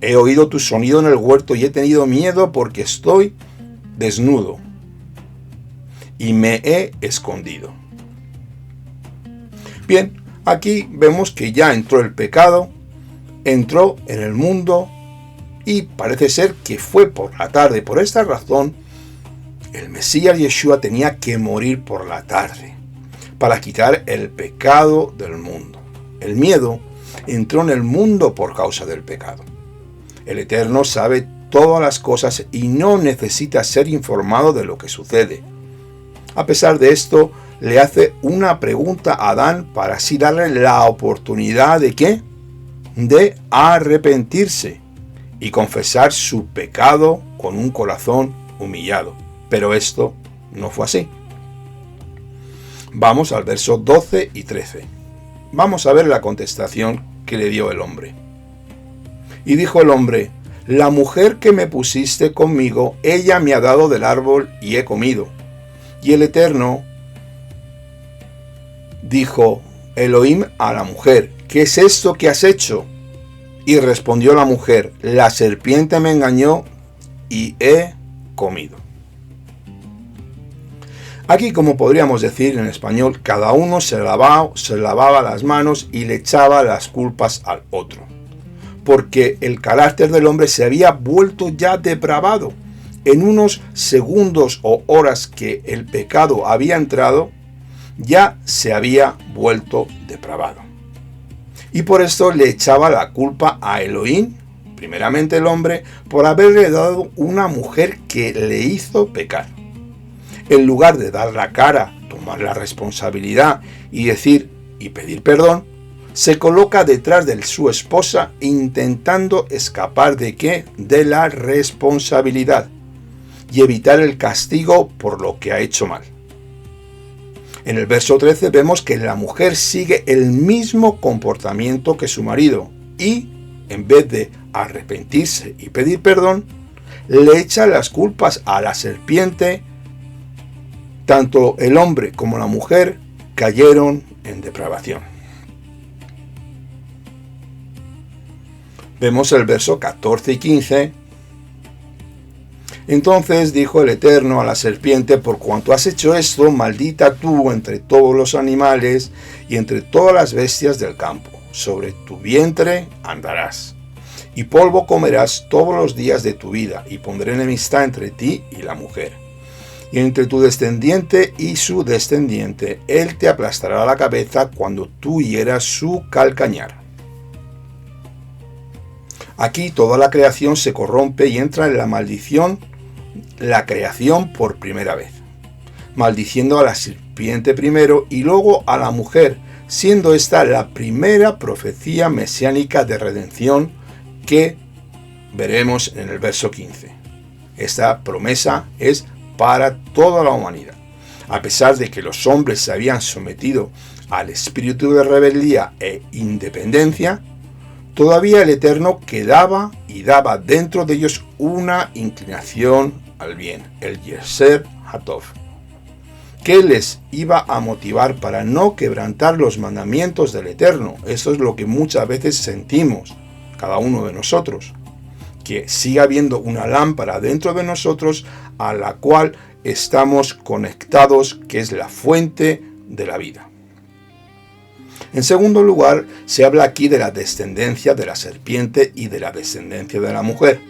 he oído tu sonido en el huerto y he tenido miedo porque estoy desnudo y me he escondido. Bien, aquí vemos que ya entró el pecado, entró en el mundo, y parece ser que fue por la tarde. Por esta razón, el Mesías Yeshua tenía que morir por la tarde, para quitar el pecado del mundo. El miedo entró en el mundo por causa del pecado. El Eterno sabe todas las cosas y no necesita ser informado de lo que sucede. A pesar de esto, le hace una pregunta a Adán para así darle la oportunidad de ¿qué? De arrepentirse y confesar su pecado con un corazón humillado. Pero esto no fue así. Vamos al verso 12 y 13. Vamos a ver la contestación que le dio el hombre. Y dijo el hombre: la mujer que me pusiste conmigo, ella me ha dado del árbol y he comido. Y el Eterno dijo Elohim a la mujer: ¿qué es esto que has hecho? Y respondió la mujer: la serpiente me engañó y he comido. Aquí, como podríamos decir en español, cada uno se lavaba las manos y le echaba las culpas al otro, porque el carácter del hombre se había vuelto ya depravado. En unos segundos o horas que el pecado había entrado, ya se había vuelto depravado. Y por esto le echaba la culpa a Elohim, primeramente el hombre, por haberle dado una mujer que le hizo pecar. En lugar de dar la cara, tomar la responsabilidad y decir y pedir perdón, se coloca detrás de su esposa intentando escapar ¿de qué? De la responsabilidad y evitar el castigo por lo que ha hecho mal. En el verso 13 vemos que la mujer sigue el mismo comportamiento que su marido y, en vez de arrepentirse y pedir perdón, le echa las culpas a la serpiente. Tanto el hombre como la mujer cayeron en depravación. Vemos el verso 14 y 15. Entonces dijo el Eterno a la serpiente: por cuanto has hecho esto, maldita tú entre todos los animales y entre todas las bestias del campo. sobre tu vientre andarás, y polvo comerás todos los días de tu vida, y pondré enemistad entre ti y la mujer, y entre tu descendiente y su descendiente, él te aplastará la cabeza cuando tú hieras su calcañar. Aquí toda la creación se corrompe y entra en la maldición, la creación por primera vez, maldiciendo a la serpiente primero y luego a la mujer, siendo esta la primera profecía mesiánica de redención que veremos en el verso 15. Esta promesa es para toda la humanidad. A pesar de que los hombres se habían sometido al espíritu de rebeldía e independencia, todavía el Eterno quedaba y daba dentro de ellos una inclinación al bien, el Yeser Hatov, que les iba a motivar para no quebrantar los mandamientos del Eterno. Eso es lo que muchas veces sentimos, cada uno de nosotros, que siga habiendo una lámpara dentro de nosotros a la cual estamos conectados, que es la fuente de la vida. En segundo lugar, se habla aquí de la descendencia de la serpiente y de la descendencia de la mujer.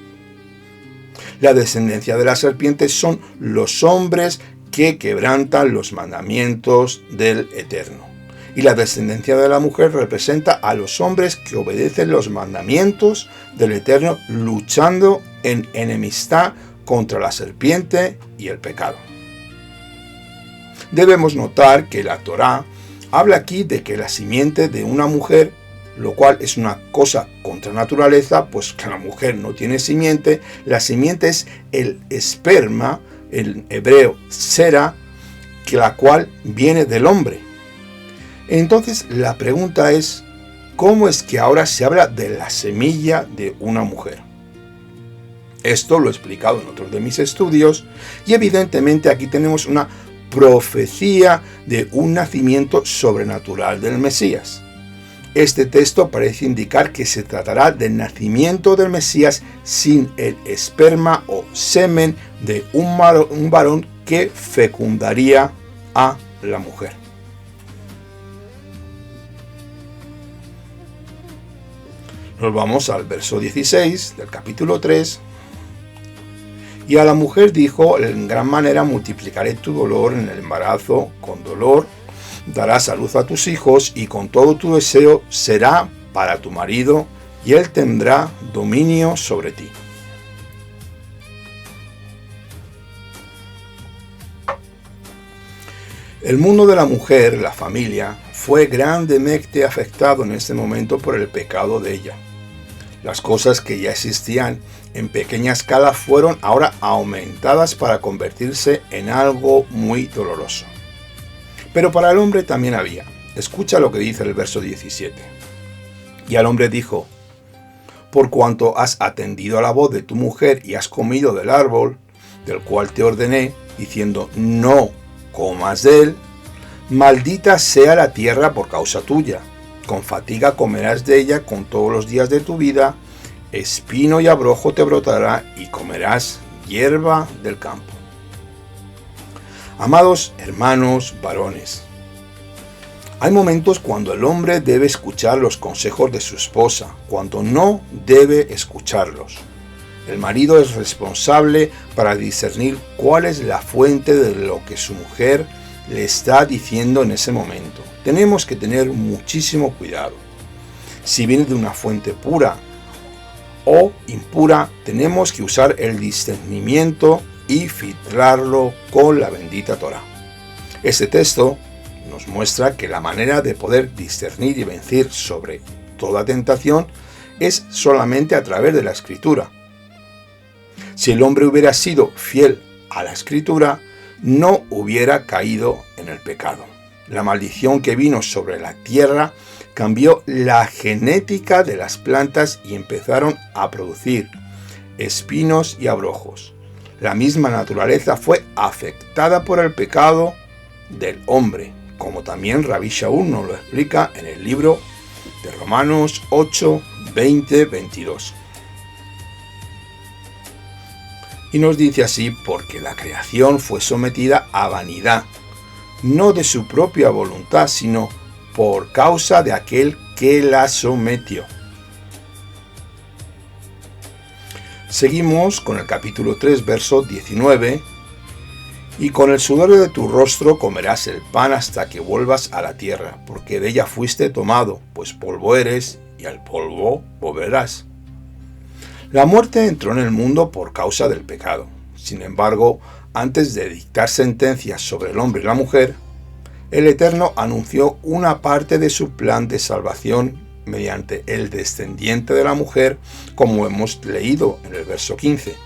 La descendencia de la serpiente son los hombres que quebrantan los mandamientos del Eterno. Y la descendencia de la mujer representa a los hombres que obedecen los mandamientos del Eterno, luchando en enemistad contra la serpiente y el pecado. Debemos notar que la Torá habla aquí de que la simiente de una mujer, lo cual es una cosa contra naturaleza, pues que la mujer no tiene simiente. La simiente es el esperma, en hebreo sera, que la cual viene del hombre. Entonces la pregunta es, ¿cómo es que ahora se habla de la semilla de una mujer? Esto lo he explicado en otros de mis estudios y evidentemente aquí tenemos una profecía de un nacimiento sobrenatural del Mesías. Este texto parece indicar que se tratará del nacimiento del Mesías sin el esperma o semen de un varón que fecundaría a la mujer. Nos vamos al verso 16 del capítulo 3. Y a la mujer dijo, en gran manera multiplicaré tu dolor en el embarazo, con dolor darás a luz a tus hijos, y con todo tu deseo será para tu marido, y él tendrá dominio sobre ti. El mundo de la mujer, la familia, fue grandemente afectado en este momento por el pecado de ella. Las cosas que ya existían en pequeña escala fueron ahora aumentadas para convertirse en algo muy doloroso. Pero para el hombre también había. Escucha lo que dice el verso 17. Y al hombre dijo, por cuanto has atendido a la voz de tu mujer y has comido del árbol, del cual te ordené, diciendo, no comas de él, maldita sea la tierra por causa tuya. Con fatiga comerás de ella con todos los días de tu vida, espino y abrojo te brotará y comerás hierba del campo. Amados hermanos varones, hay momentos cuando el hombre debe escuchar los consejos de su esposa, cuando no debe escucharlos. El marido es responsable para discernir cuál es la fuente de lo que su mujer le está diciendo en ese momento. Tenemos que tener muchísimo cuidado. Si viene de una fuente pura o impura, tenemos que usar el discernimiento y filtrarlo con la bendita Torá. Este texto nos muestra que la manera de poder discernir y vencer sobre toda tentación es solamente a través de la Escritura. Si el hombre hubiera sido fiel a la Escritura, no hubiera caído en el pecado. La maldición que vino sobre la tierra cambió la genética de las plantas y empezaron a producir espinos y abrojos. La misma naturaleza fue afectada por el pecado del hombre, como también Rabbi Shaul nos lo explica en el libro de Romanos 8, 20, 22. Y nos dice así, porque la creación fue sometida a vanidad, no de su propia voluntad, sino por causa de aquel que la sometió. Seguimos con el capítulo 3, verso 19. Y con el sudor de tu rostro comerás el pan hasta que vuelvas a la tierra, porque de ella fuiste tomado, pues polvo eres, y al polvo volverás. La muerte entró en el mundo por causa del pecado. Sin embargo, antes de dictar sentencias sobre el hombre y la mujer, el Eterno anunció una parte de su plan de salvación mediante el descendiente de la mujer, como hemos leído en el verso 15.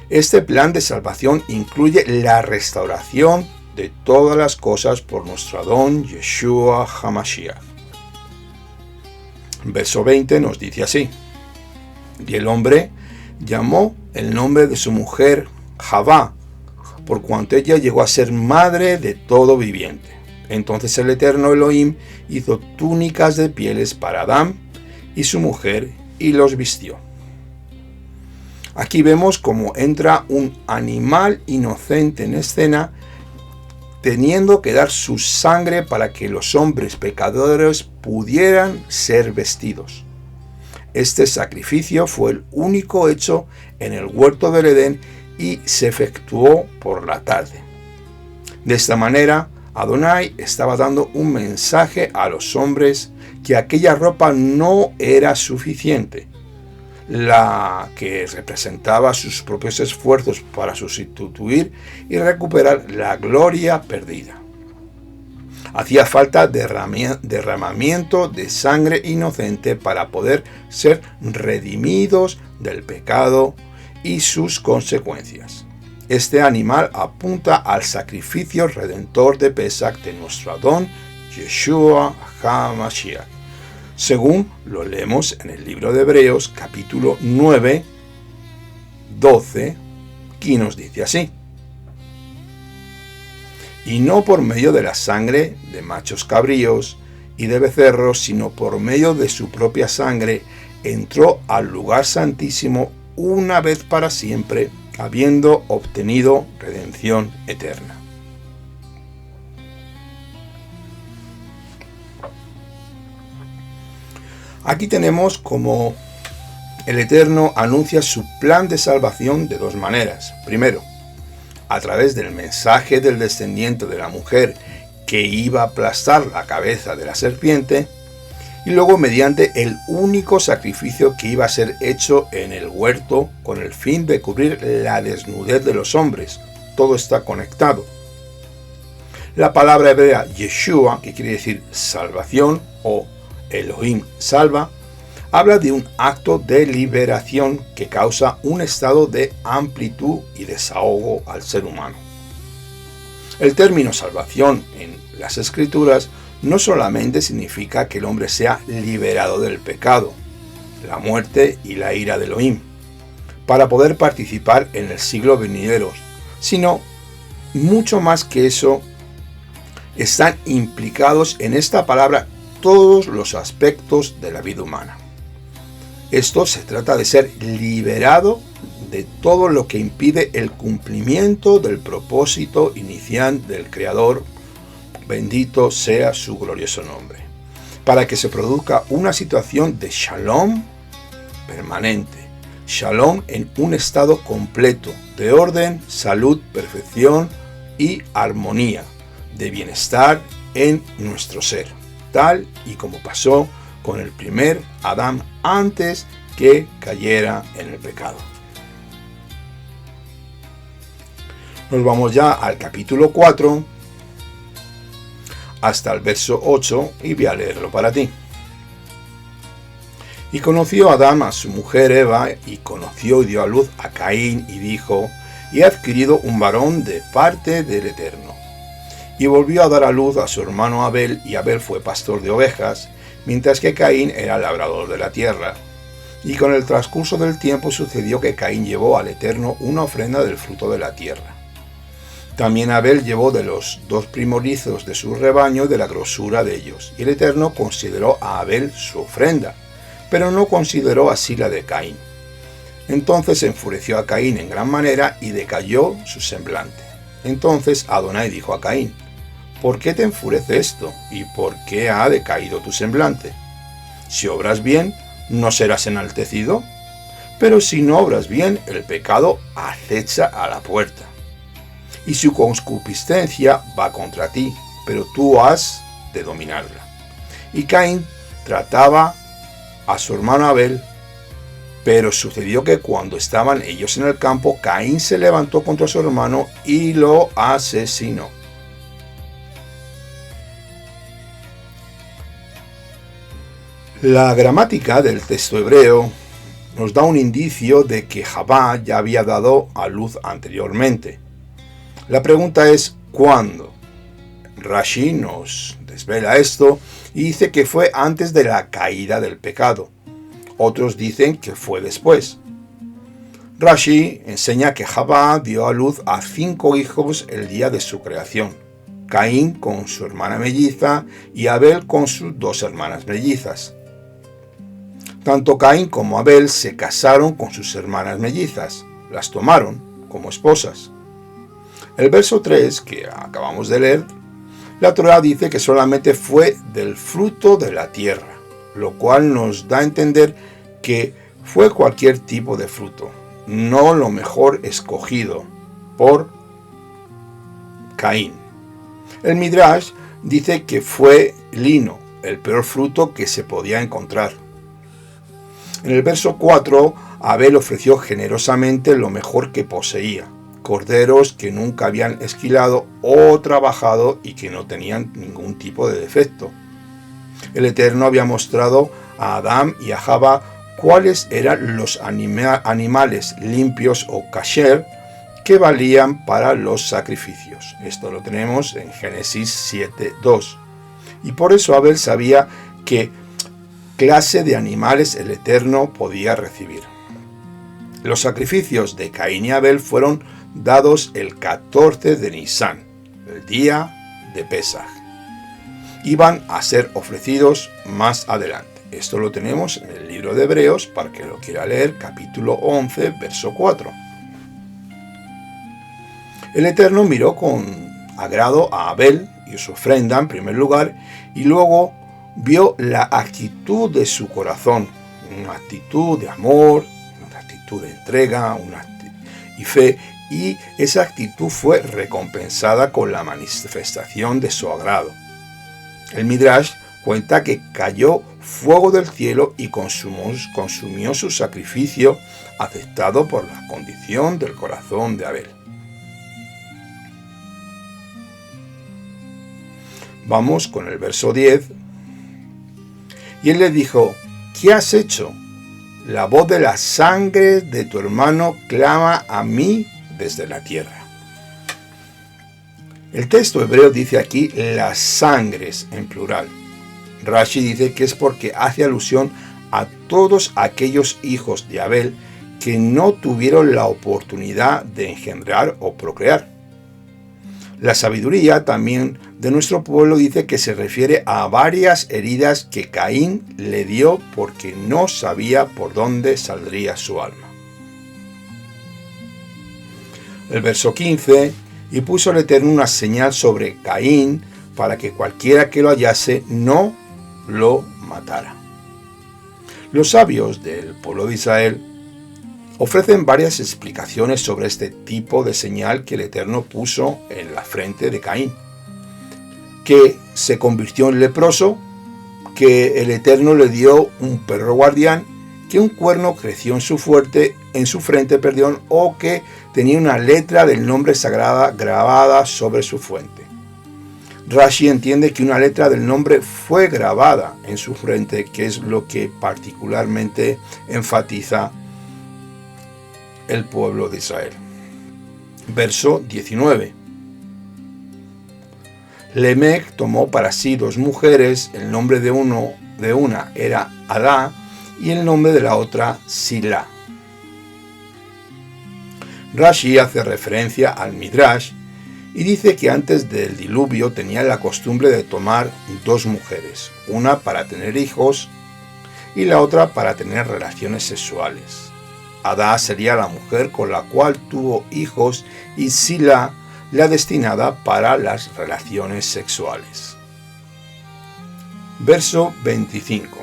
Este plan de salvación incluye la restauración de todas las cosas por nuestro Adón Yeshua HaMashiach. Verso 20 nos dice así: y el hombre llamó el nombre de su mujer Javá, por cuanto ella llegó a ser madre de todo viviente. Entonces el Eterno Elohim hizo túnicas de pieles para Adán y su mujer y los vistió. Aquí vemos cómo entra un animal inocente en escena, teniendo que dar su sangre para que los hombres pecadores pudieran ser vestidos. Este sacrificio fue el único hecho en el huerto del Edén y se efectuó por la tarde. De esta manera, Adonai estaba dando un mensaje a los hombres que aquella ropa no era suficiente, la que representaba sus propios esfuerzos para sustituir y recuperar la gloria perdida. Hacía falta derramamiento de sangre inocente para poder ser redimidos del pecado y sus consecuencias. Este animal apunta al sacrificio redentor de Pesach de nuestro Adón Yeshua HaMashiach, según lo leemos en el libro de Hebreos capítulo 9, 12, que nos dice así: y no por medio de la sangre de machos cabríos y de becerros, sino por medio de su propia sangre, entró al lugar santísimo una vez para siempre, habiendo obtenido redención eterna. Aquí tenemos como el Eterno anuncia su plan de salvación de dos maneras. Primero, a través del mensaje del descendiente de la mujer que iba a aplastar la cabeza de la serpiente, y luego mediante el único sacrificio que iba a ser hecho en el huerto con el fin de cubrir la desnudez de los hombres. Todo está conectado. La palabra hebrea Yeshua, que quiere decir salvación o Elohim salva, habla de un acto de liberación que causa un estado de amplitud y desahogo al ser humano. El término salvación en las Escrituras no solamente significa que el hombre sea liberado del pecado, la muerte y la ira de Elohim, para poder participar en el siglo venidero, sino mucho más que eso. Están implicados en esta palabra todos los aspectos de la vida humana. Esto se trata de ser liberado de todo lo que impide el cumplimiento del propósito inicial del Creador, bendito sea su glorioso nombre, para que se produzca una situación de shalom permanente, shalom en un estado completo de orden, salud, perfección y armonía, de bienestar en nuestro ser, tal y como pasó con el primer Adán antes que cayera en el pecado. Nos vamos ya al capítulo 4 hasta el verso 8 y voy a leerlo para ti. Y conoció Adán a su mujer Eva, y conoció y dio a luz a Caín, y dijo: y he adquirido un varón de parte del Eterno. Y volvió a dar a luz a su hermano Abel, y Abel fue pastor de ovejas, mientras que Caín era labrador de la tierra. Y con el transcurso del tiempo sucedió que Caín llevó al Eterno una ofrenda del fruto de la tierra. También Abel llevó de los dos primorizos de su rebaño de la grosura de ellos, y el Eterno consideró a Abel su ofrenda, pero no consideró así la de Caín. Entonces se enfureció a Caín en gran manera y decayó su semblante. Entonces Adonai dijo a Caín: ¿por qué te enfurece esto? ¿Y por qué ha decaído tu semblante? Si obras bien, no serás enaltecido, pero si no obras bien, el pecado acecha a la puerta, y su concupiscencia va contra ti, pero tú has de dominarla. Y Caín trataba a su hermano Abel, pero sucedió que cuando estaban ellos en el campo, Caín se levantó contra su hermano y lo asesinó. La gramática del texto hebreo nos da un indicio de que Javá ya había dado a luz anteriormente. La pregunta es ¿cuándo? Rashi nos desvela esto y dice que fue antes de la caída del pecado. Otros dicen que fue después. Rashi enseña que Javá dio a luz a 5 hijos el día de su creación. Caín con su hermana melliza y Abel con sus 2 hermanas mellizas. Tanto Caín como Abel se casaron con sus hermanas mellizas, las tomaron como esposas. El verso 3 que acabamos de leer, la Torá dice que solamente fue del fruto de la tierra, lo cual nos da a entender que fue cualquier tipo de fruto, no lo mejor escogido por Caín. El Midrash dice que fue lino, el peor fruto que se podía encontrar. En el verso 4, Abel ofreció generosamente lo mejor que poseía, corderos que nunca habían esquilado o trabajado y que no tenían ningún tipo de defecto. El Eterno había mostrado a Adán y a Javá cuáles eran los animales limpios o kasher que valían para los sacrificios. Esto lo tenemos en Génesis 7:2. Y por eso Abel sabía qué clase de animales el Eterno podía recibir. Los sacrificios de Caín y Abel fueron dados el 14 de Nisán, el día de Pesaj. Iban a ser ofrecidos más adelante. Esto lo tenemos en el libro de Hebreos, para que lo quiera leer, capítulo 11, verso 4. El Eterno miró con agrado a Abel y su ofrenda en primer lugar, y luego vio la actitud de su corazón, una actitud de amor, una actitud de entrega, y fe, y esa actitud fue recompensada con la manifestación de su agrado. El Midrash cuenta que cayó fuego del cielo y consumió su sacrificio, aceptado por la condición del corazón de Abel. Vamos con el verso 10. Y él le dijo: ¿qué has hecho? La voz de la sangre de tu hermano clama a mí desde la tierra. El texto hebreo dice aquí las sangres en plural. Rashi dice que es porque hace alusión a todos aquellos hijos de Abel que no tuvieron la oportunidad de engendrar o procrear. La sabiduría también de nuestro pueblo dice que se refiere a varias heridas que Caín le dio porque no sabía por dónde saldría su alma. El verso 15: y puso el Eterno una señal sobre Caín para que cualquiera que lo hallase no lo matara. Los sabios del pueblo de Israel ofrecen varias explicaciones sobre este tipo de señal que el Eterno puso en la frente de Caín: que se convirtió en leproso, que el Eterno le dio un perro guardián, que un cuerno creció en su frente, o que tenía una letra del nombre sagrado grabada sobre su frente. Rashi entiende que una letra del nombre fue grabada en su frente, que es lo que particularmente enfatiza el pueblo de Israel. Verso 19. Lemec tomó para sí 2 mujeres, el nombre de una era Adá y el nombre de la otra Silá. Rashi hace referencia al Midrash y dice que antes del diluvio tenían la costumbre de tomar 2 mujeres, una para tener hijos y la otra para tener relaciones sexuales. Adá sería la mujer con la cual tuvo hijos y Silá la destinada para las relaciones sexuales. Verso 25.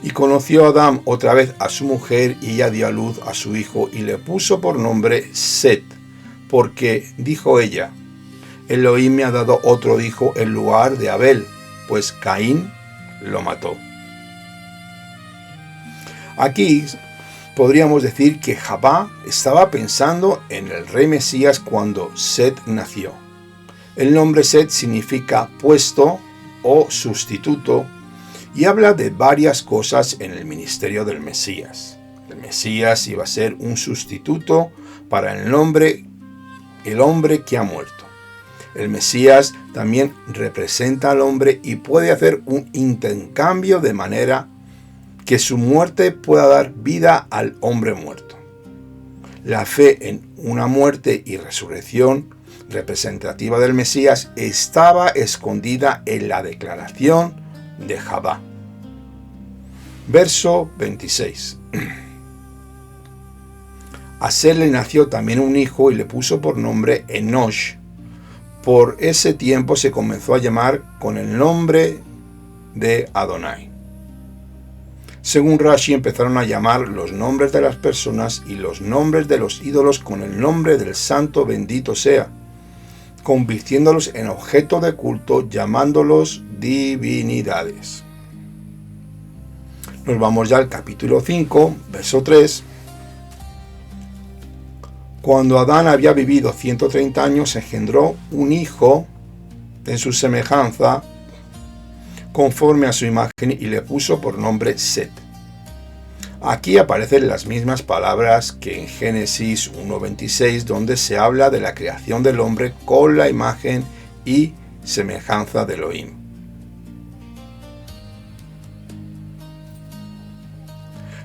Y conoció Adán otra vez a su mujer, y ella dio a luz a su hijo y le puso por nombre Set, porque dijo ella: Elohim me ha dado otro hijo en lugar de Abel, pues Caín lo mató. Aquí podríamos decir que Jabá estaba pensando en el rey Mesías cuando Set nació. El nombre Set significa puesto o sustituto, y habla de varias cosas en el ministerio del Mesías. El Mesías iba a ser un sustituto para el hombre que ha muerto. El Mesías también representa al hombre y puede hacer un intercambio de manera que su muerte pueda dar vida al hombre muerto. La fe en una muerte y resurrección representativa del Mesías estaba escondida en la declaración de Jabá. Verso 26. A Set le nació también un hijo y le puso por nombre Enosh. Por ese tiempo se comenzó a llamar con el nombre de Adonai. Según Rashi, empezaron a llamar los nombres de las personas y los nombres de los ídolos con el nombre del santo bendito sea, convirtiéndolos en objeto de culto, llamándolos divinidades. Nos vamos ya al capítulo 5, verso 3. Cuando Adán había vivido 130 años, engendró un hijo en su semejanza, conforme a su imagen, y le puso por nombre Set. Aquí aparecen las mismas palabras que en Génesis 1:26, donde se habla de la creación del hombre con la imagen y semejanza de Elohim.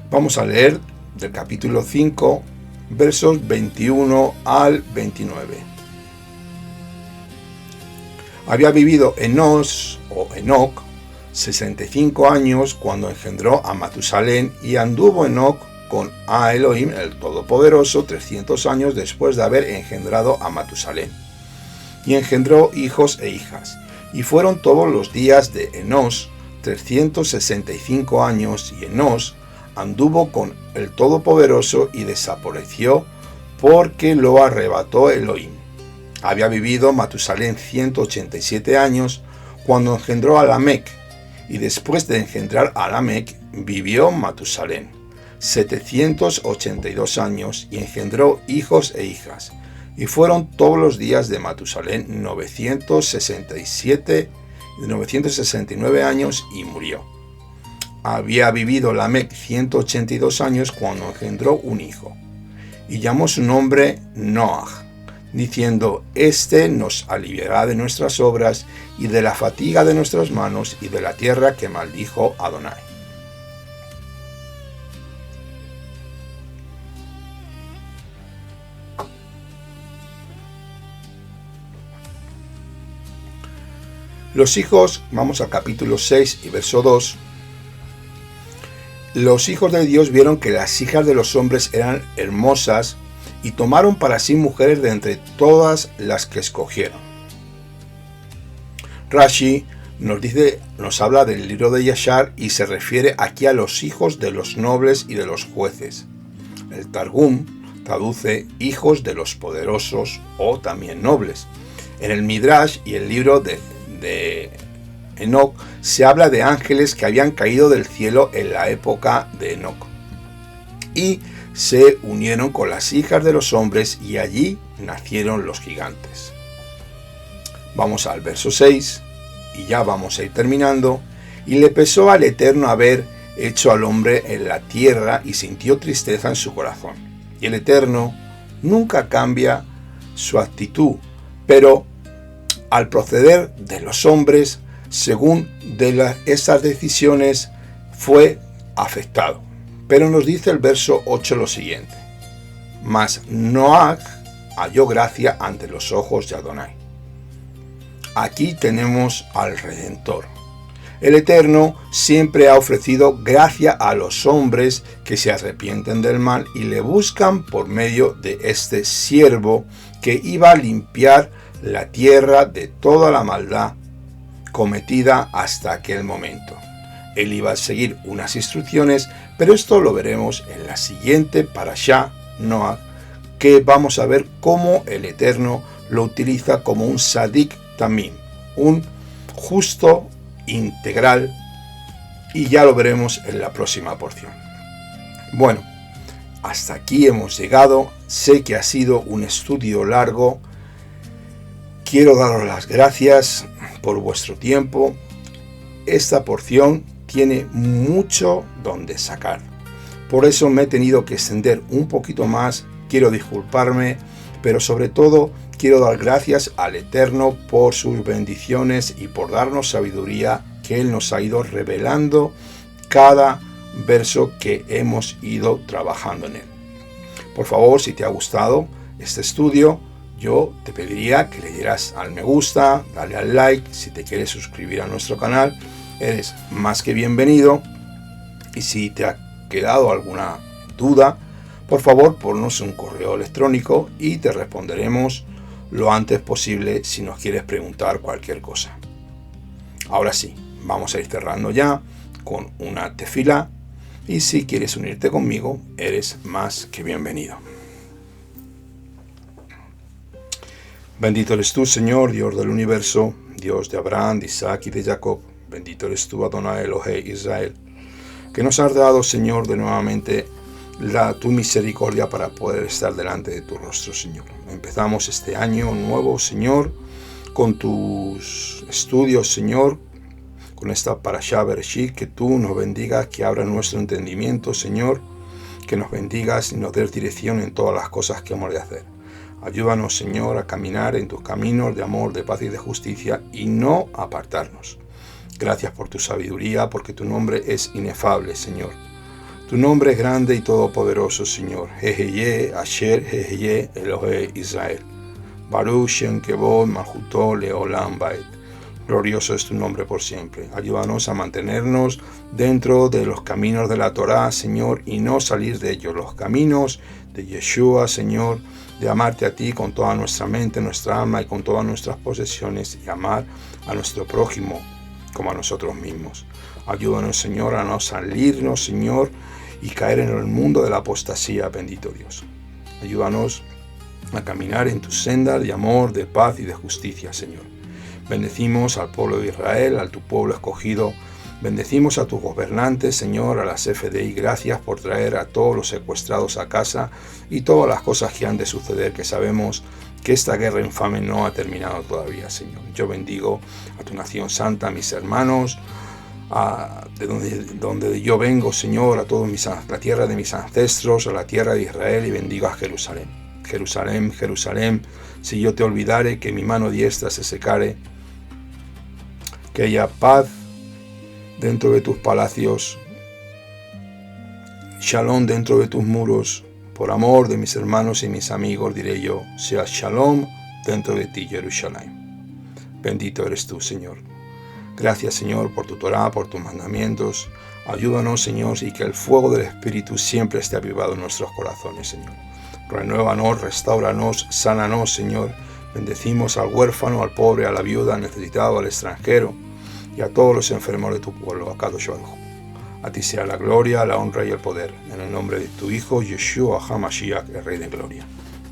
Vamos a leer del capítulo 5, versos 21 al 29. Había vivido Enoc 65 años cuando engendró a Matusalén, y anduvo Enoc con Elohim, el Todopoderoso, 300 años después de haber engendrado a Matusalén. Y engendró hijos e hijas. Y fueron todos los días de Enos 365 años, y Enos anduvo con el Todopoderoso y desapareció porque lo arrebató Elohim. Había vivido Matusalén 187 años cuando engendró a Lamec, y después de engendrar a Lamec vivió Matusalén 782 años y engendró hijos e hijas. Y fueron todos los días de Matusalén 969 años y murió. Había vivido Lamec 182 años cuando engendró un hijo, y llamó su nombre Noach, diciendo: Este nos aliviará de nuestras obras y de la fatiga de nuestras manos y de la tierra que maldijo Adonai. Los hijos, vamos al capítulo 6 y verso 2. Los hijos de Dios vieron que las hijas de los hombres eran hermosas y tomaron para sí mujeres de entre todas las que escogieron. Rashi nos habla del libro de Yashar y se refiere aquí a los hijos de los nobles y de los jueces. El Targum traduce hijos de los poderosos o también nobles. En el Midrash y el libro de Enoc se habla de ángeles que habían caído del cielo en la época de Enoc y se unieron con las hijas de los hombres, y allí nacieron los gigantes. Vamos al verso 6 y ya vamos a ir terminando. Y le pesó al Eterno haber hecho al hombre en la tierra, y sintió tristeza en su corazón. Y el Eterno nunca cambia su actitud, pero al proceder de los hombres según de esas decisiones fue afectado. Pero nos dice el verso 8 lo siguiente: Mas Noach halló gracia ante los ojos de Adonai. Aquí tenemos al Redentor. El Eterno siempre ha ofrecido gracia a los hombres que se arrepienten del mal y le buscan por medio de este siervo que iba a limpiar la tierra de toda la maldad cometida hasta aquel momento. él iba a seguir unas instrucciones, pero esto lo veremos en la siguiente Parashá Noach, que vamos a ver cómo el Eterno lo utiliza como un Sadik Tamim, un justo integral, y ya lo veremos en la próxima porción. Bueno, hasta aquí hemos llegado. Sé que ha sido un estudio largo. Quiero daros las gracias por vuestro tiempo. Esta porción tiene mucho donde sacar. Por eso me he tenido que extender un poquito más. Quiero disculparme, pero sobre todo quiero dar gracias al Eterno por sus bendiciones y por darnos sabiduría que Él nos ha ido revelando cada verso que hemos ido trabajando en él. Por favor, si te ha gustado este estudio, yo te pediría que le dieras al me gusta, dale al like. Si te quieres suscribir a nuestro canal, eres más que bienvenido. Y si te ha quedado alguna duda, por favor, ponnos un correo electrónico y te responderemos lo antes posible si nos quieres preguntar cualquier cosa. Ahora sí, vamos a ir cerrando ya con una tefilá. Y si quieres unirte conmigo, eres más que bienvenido. Bendito eres tú, Señor, Dios del universo, Dios de Abraham, de Isaac y de Jacob. Bendito eres tú, Adonai Elohei Israel, que nos has dado, Señor, de nuevamente tu misericordia para poder estar delante de tu rostro, Señor. Empezamos este año nuevo, Señor, con tus estudios, Señor, con esta Parashá Bereshit, que tú nos bendigas, que abra nuestro entendimiento, Señor, que nos bendigas y nos des dirección en todas las cosas que hemos de hacer. Ayúdanos, Señor, a caminar en tus caminos de amor, de paz y de justicia y no apartarnos. Gracias por tu sabiduría, porque tu nombre es inefable, Señor. Tu nombre es grande y todopoderoso, Señor. Jeheye, Asher, Jeheye, Elohei Israel. Baruch Shem Kevod Malchuto Leolam Baed. Glorioso es tu nombre por siempre. Ayúdanos a mantenernos dentro de los caminos de la Torá, Señor, y no salir de ellos. Los caminos de Yeshua, Señor, de amarte a ti con toda nuestra mente, nuestra alma y con todas nuestras posesiones, y amar a nuestro prójimo como a nosotros mismos. Ayúdanos, Señor, a no salirnos, Señor, y caer en el mundo de la apostasía, bendito Dios. Ayúdanos a caminar en tus sendas de amor, de paz y de justicia, Señor. Bendecimos al pueblo de Israel, a tu pueblo escogido. Bendecimos a tus gobernantes, Señor, a las FDI. Gracias por traer a todos los secuestrados a casa y todas las cosas que han de suceder, que sabemos que esta guerra infame no ha terminado todavía, Señor. Yo bendigo a tu nación santa, a mis hermanos, de donde yo vengo, Señor, a la tierra de mis ancestros, a la tierra de Israel, y bendigo a Jerusalén. Jerusalén, Jerusalén, si yo te olvidare, que mi mano diestra se secare, que haya paz dentro de tus palacios, shalom dentro de tus muros. Por amor de mis hermanos y mis amigos, diré yo, sea shalom dentro de ti, Jerusalén. Bendito eres tú, Señor. Gracias, Señor, por tu Torá, por tus mandamientos. Ayúdanos, Señor, y que el fuego del Espíritu siempre esté avivado en nuestros corazones, Señor. Renuévanos, restauranos, sánanos, Señor. Bendecimos al huérfano, al pobre, a la viuda, al necesitado, al extranjero y a todos los enfermos de tu pueblo, a Kadosh Baruj Hu. A ti sea la gloria, la honra y el poder, en el nombre de tu Hijo, Yeshua HaMashiach, el Rey de Gloria.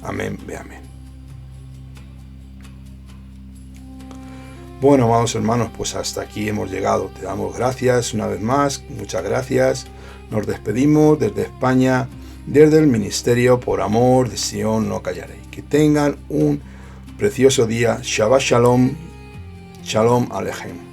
Amén, ve amén. Bueno, amados hermanos, pues hasta aquí hemos llegado. Te damos gracias una vez más, muchas gracias. Nos despedimos desde España, desde el Ministerio Por Amor de Sion No Callaré. Que tengan un precioso día. Shabbat Shalom. Shalom Alejem.